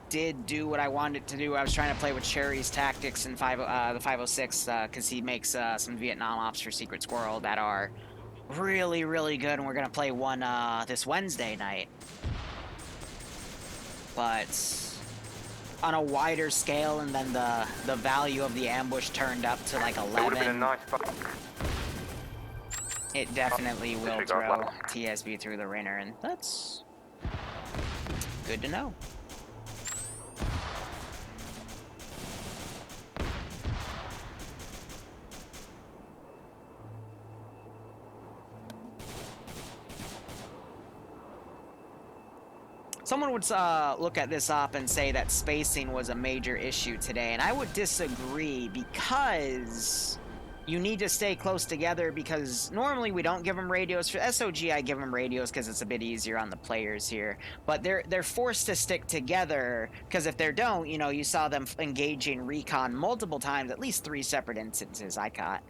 did do what I wanted it to do. I was trying to play with Cherry's tactics in the 506 because he makes some Vietnam ops for Secret Squirrel that are really, really good, and we're gonna play one this Wednesday night. But on a wider scale, and then the value of the ambush turned up to like 11. It would have been a nice. It definitely will throw TSB through the ringer, and that's good to know. Someone would look at this op and say that spacing was a major issue today, and I would disagree because you need to stay close together because normally we don't give them radios. For SOG, I give them radios because it's a bit easier on the players here, but they're forced to stick together because if they don't, you know, you saw them engaging recon multiple times, at least 3 separate instances I caught,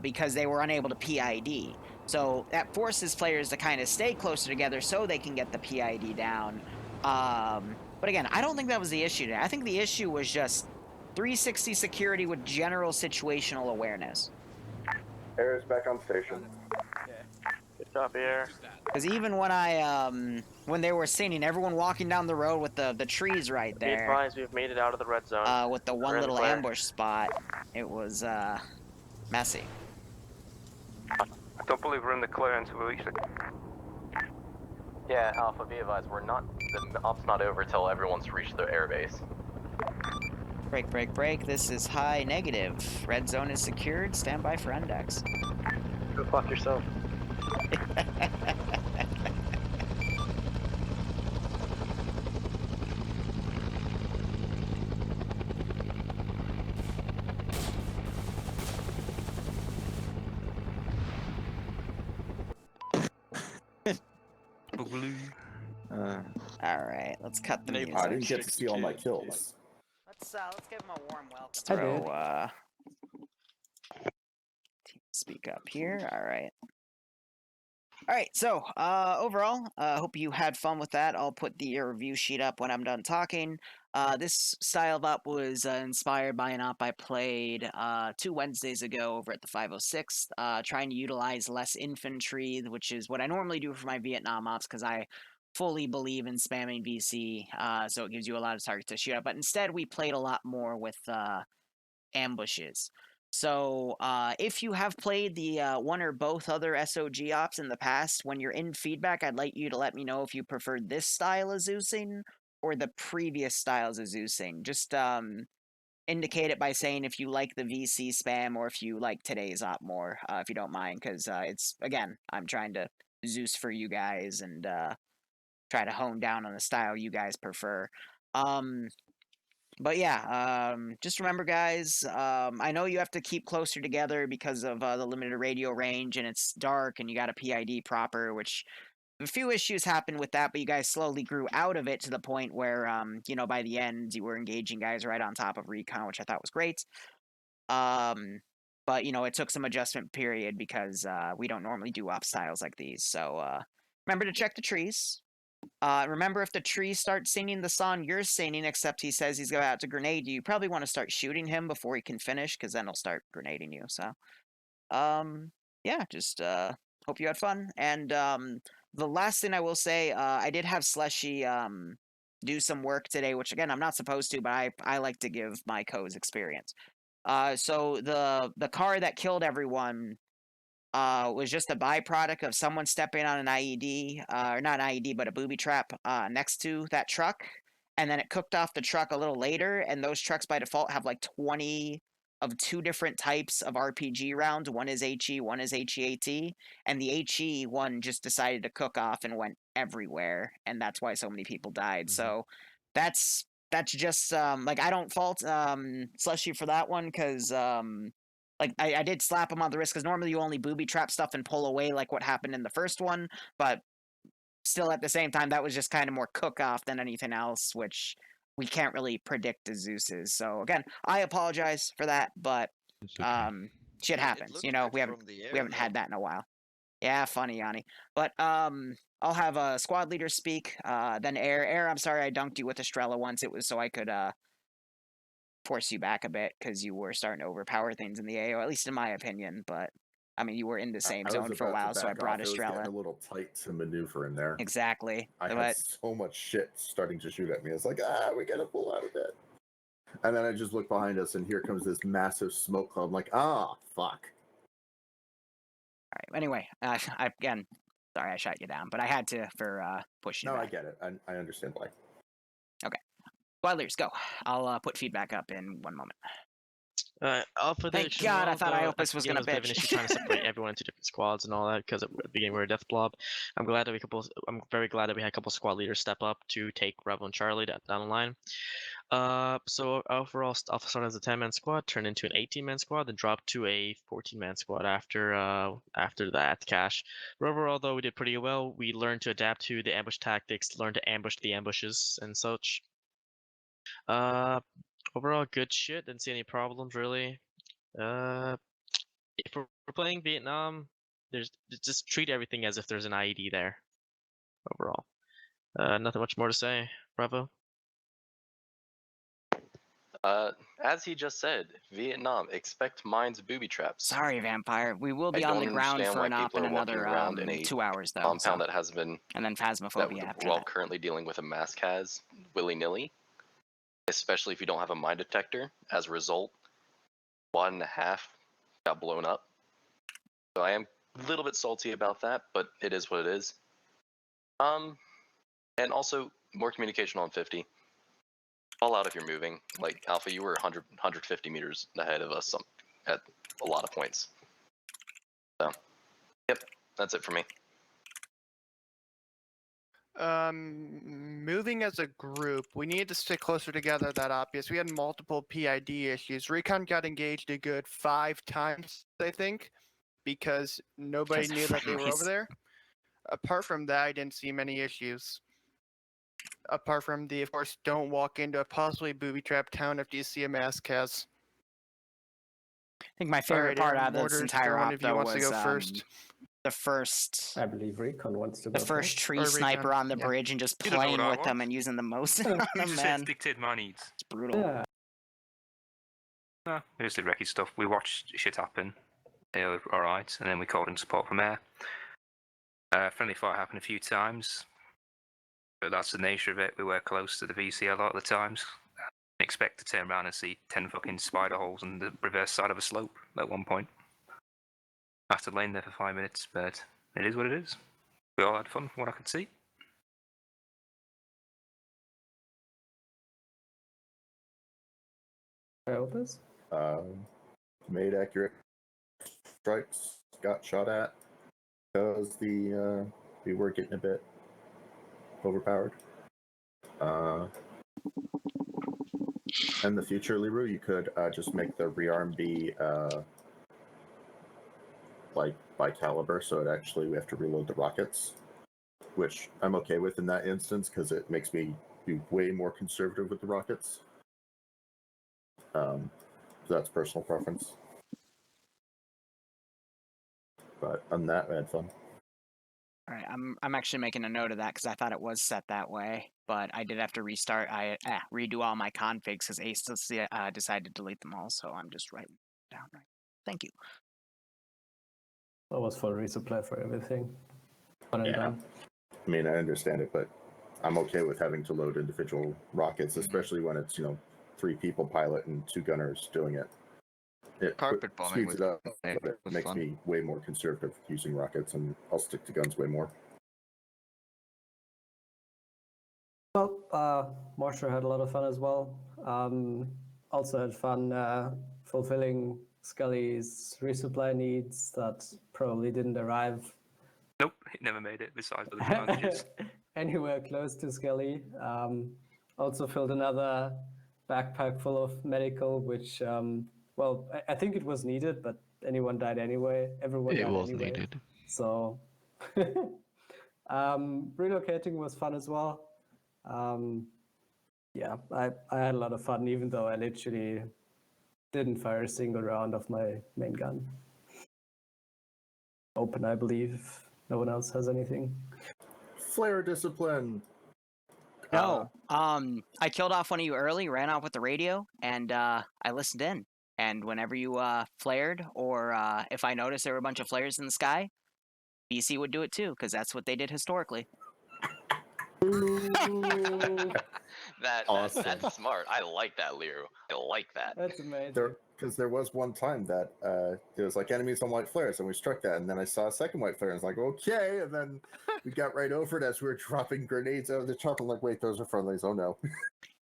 because they were unable to PID. So that forces players to kind of stay closer together so they can get the PID down. But again, I don't think that was the issue today. I think the issue was just 360 security with general situational awareness. Air is back on station. Good copy, Air. Because even when when they were singing, everyone walking down the road with the trees right there. Be advised, we've made it out of the red zone. With the one little ambush spot, it was messy. I don't believe we're in the clear until we reach it. Yeah, Alpha, be advised, the op's not over till everyone's reached their airbase. Break, break, break. This is high negative. Red zone is secured. Stand by for index. Go fuck yourself. Alright, let's cut the music. I didn't get to see all my kills. Let's give him a warm welcome. Speak up here. Alright. Alright, so, overall, hope you had fun with that. I'll put the review sheet up when I'm done talking. This style of op was inspired by an op I played 2 Wednesdays ago over at the 506, trying to utilize less infantry, which is what I normally do for my Vietnam ops, because I fully believe in spamming VC, so it gives you a lot of targets to shoot at. But instead, we played a lot more with ambushes. So if you have played the one or both other SOG ops in the past, when you're in feedback, I'd like you to let me know if you preferred this style of Zeusing or the previous styles of Zeusing. Just indicate it by saying if you like the VC spam or if you like today's op more, if you don't mind, because it's, again, I'm trying to Zeus for you guys and try to hone down on the style you guys prefer. But yeah, just remember, guys, I know you have to keep closer together because of the limited radio range, and it's dark, and you got a PID proper, which a few issues happened with that, but you guys slowly grew out of it to the point where, you know, by the end, you were engaging guys right on top of recon, which I thought was great. But, you know, it took some adjustment period because we don't normally do op styles like these. So remember to check the trees. Remember, if the trees start singing the song you're singing, except he says he's about to grenade you, probably want to start shooting him before he can finish, because then he'll start grenading you. So, yeah, just hope you had fun. And the last thing I will say, I did have Slushy do some work today, which, again, I'm not supposed to, but I like to give my co's experience. So the car that killed everyone was just a byproduct of someone stepping on an IED, or not an IED, but a booby trap next to that truck, and then it cooked off the truck a little later, and those trucks by default have like 20 of 2 different types of RPG rounds. One is HE, one is HEAT, and the HE one just decided to cook off and went everywhere, and that's why so many people died. So that's just, like, I don't fault Slushy for that one, because like, I did slap him on the wrist, because normally you only booby trap stuff and pull away like what happened in the first one, but still at the same time, that was just kind of more cook-off than anything else, which we can't really predict as Zeus's. So, again, I apologize for that, but shit happens. You know, we haven't had that in a while. Yeah, funny, Yanni. But I'll have a squad leader speak. Then Air, I'm sorry I dunked you with Estrella once. It was so I could force you back a bit because you were starting to overpower things in the AO, at least in my opinion. But I mean, you were in the same zone for a while, so I brought Estrella. It was getting a little tight to maneuver in there. Exactly. I had so much shit starting to shoot at me. It's like, we gotta pull out of it. And then I just look behind us, and here comes this massive smoke cloud. I'm like, fuck. All right. Anyway, again, sorry I shot you down, but I had to for pushing. No, back. I get it. I understand why. Okay. Squad leaders, go. I'll put feedback up in 1 moment. Alpha Thank God, I thought Iopus was gonna bitch. An issue trying to separate everyone into different squads and all that because at the beginning we were a death blob. I'm very glad that we had a couple squad leaders step up to take Rebel and Charlie down the line. So overall, Alpha started as a 10-man squad, turned into an 18-man squad, then dropped to a 14-man squad after that cache. But overall, though, we did pretty well. We learned to adapt to the ambush tactics, learned to ambush the ambushes and such. Overall, good shit. Didn't see any problems really. If we're playing Vietnam, just treat everything as if there's an IED there. Overall, nothing much more to say. Bravo. As he just said, Vietnam, expect mines booby traps. Sorry, Vampire. We will be on the ground for an op in another 2 hours, though. Compound that has been and then Phasmophobia after while that. currently dealing with a mask has willy-nilly, especially if you don't have a mine detector. As a result, 1.5 got blown up. So I am a little bit salty about that, but it is what it is. And also more communication on 50. Call out if you're moving. Like Alpha, you were 150 meters ahead of us at a lot of points. So, yep, that's it for me. Moving as a group, we needed to stick closer together. That obvious. We had multiple PID issues. Recon got engaged a good 5 times, I think, because nobody knew that they were over there. Apart from that, I didn't see many issues. Apart from of course, don't walk into a possibly booby-trapped town if you see a mask has. I think my favorite part out of this entire op, though, was the first. I believe Recon wants to go. The first tree sniper on the bridge and just playing with them and using the most on them, man. Dictate my needs. It's brutal. Yeah. No, we just did recce stuff. We watched shit happen. They were alright, and then we called in support from air. Friendly fire happened a few times, but that's the nature of it. We were close to the VC a lot of the times. Expect to turn around and see 10 fucking spider holes on the reverse side of a slope at one point. After laying there for 5 minutes, but it is what it is. We all had fun from what I could see. Made accurate strikes, got shot at because we were getting a bit overpowered. In the future, Liru, you could just make the rearm be like by caliber, so it actually we have to reload the rockets, which I'm okay with in that instance because it makes me be way more conservative with the rockets. So that's personal preference. But on that, I had fun. All right, I'm actually making a note of that because I thought it was set that way, but I did have to restart. I redo all my configs because Ace decided to delete them all, so I'm just writing down right. Thank you. That was full resupply for everything. Yeah. I mean, I understand it, but I'm okay with having to load individual rockets, especially when it's 3 people pilot and 2 gunners doing it. It Carpet bombing speeds it up, but it makes me way more conservative using rockets, and I'll stick to guns way more. Well, Marsha had a lot of fun as well. Also had fun fulfilling Scully's resupply needs that probably didn't arrive Nope, it never made it, besides the advantages. anywhere close to Scully. Also filled another backpack full of medical, which, well, I think it was needed, but anyone died anyway. Everyone died was anyway. needed. So, relocating was fun as well. Yeah, I had a lot of fun, even though I literally didn't fire a single round of my main gun. open, I believe. If no one else has anything. Flare discipline. No. I killed off one of you early, ran off with the radio, and I listened in. And whenever you flared, or if I noticed there were a bunch of flares in the sky, BC would do it too, because that's what they did historically. Awesome. That's smart. I like that, Liru. I like that. That's amazing. Because there was one time that it was like enemies on white flares, and we struck that, and then I saw a second white flare, and I was like, okay, and then we got right over it as we were dropping grenades out of the chopper. I'm like, wait, those are friendlies. Oh no.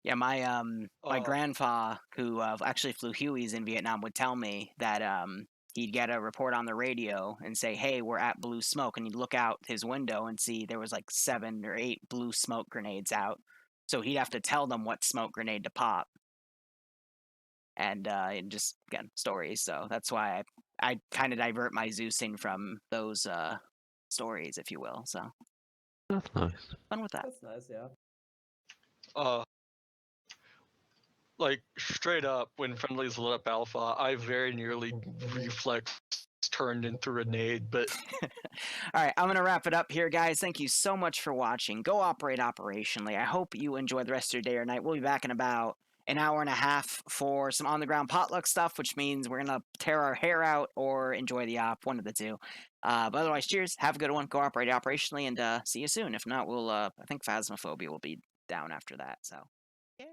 Yeah, my grandpa, who actually flew Hueys in Vietnam, would tell me that he'd get a report on the radio and say, hey, we're at blue smoke, and he'd look out his window and see there was like 7 or 8 blue smoke grenades out. So he'd have to tell them what smoke grenade to pop. And just, again, stories. So that's why I kind of divert my Zeusing from those stories, if you will. So That's nice. Fun with that. That's nice, yeah. Like, straight up, when friendlies lit up Alpha, I very nearly reflex turned into a nade, but... All right, I'm going to wrap it up here, guys. Thank you so much for watching. Go operate operationally. I hope you enjoy the rest of your day or night. We'll be back in about an hour and a half for some on-the-ground potluck stuff, which means we're going to tear our hair out or enjoy the op, one of the two. But otherwise, cheers. Have a good one. Go operate operationally, and see you soon. If not, we'll, I think Phasmophobia will be down after that, so... Yay.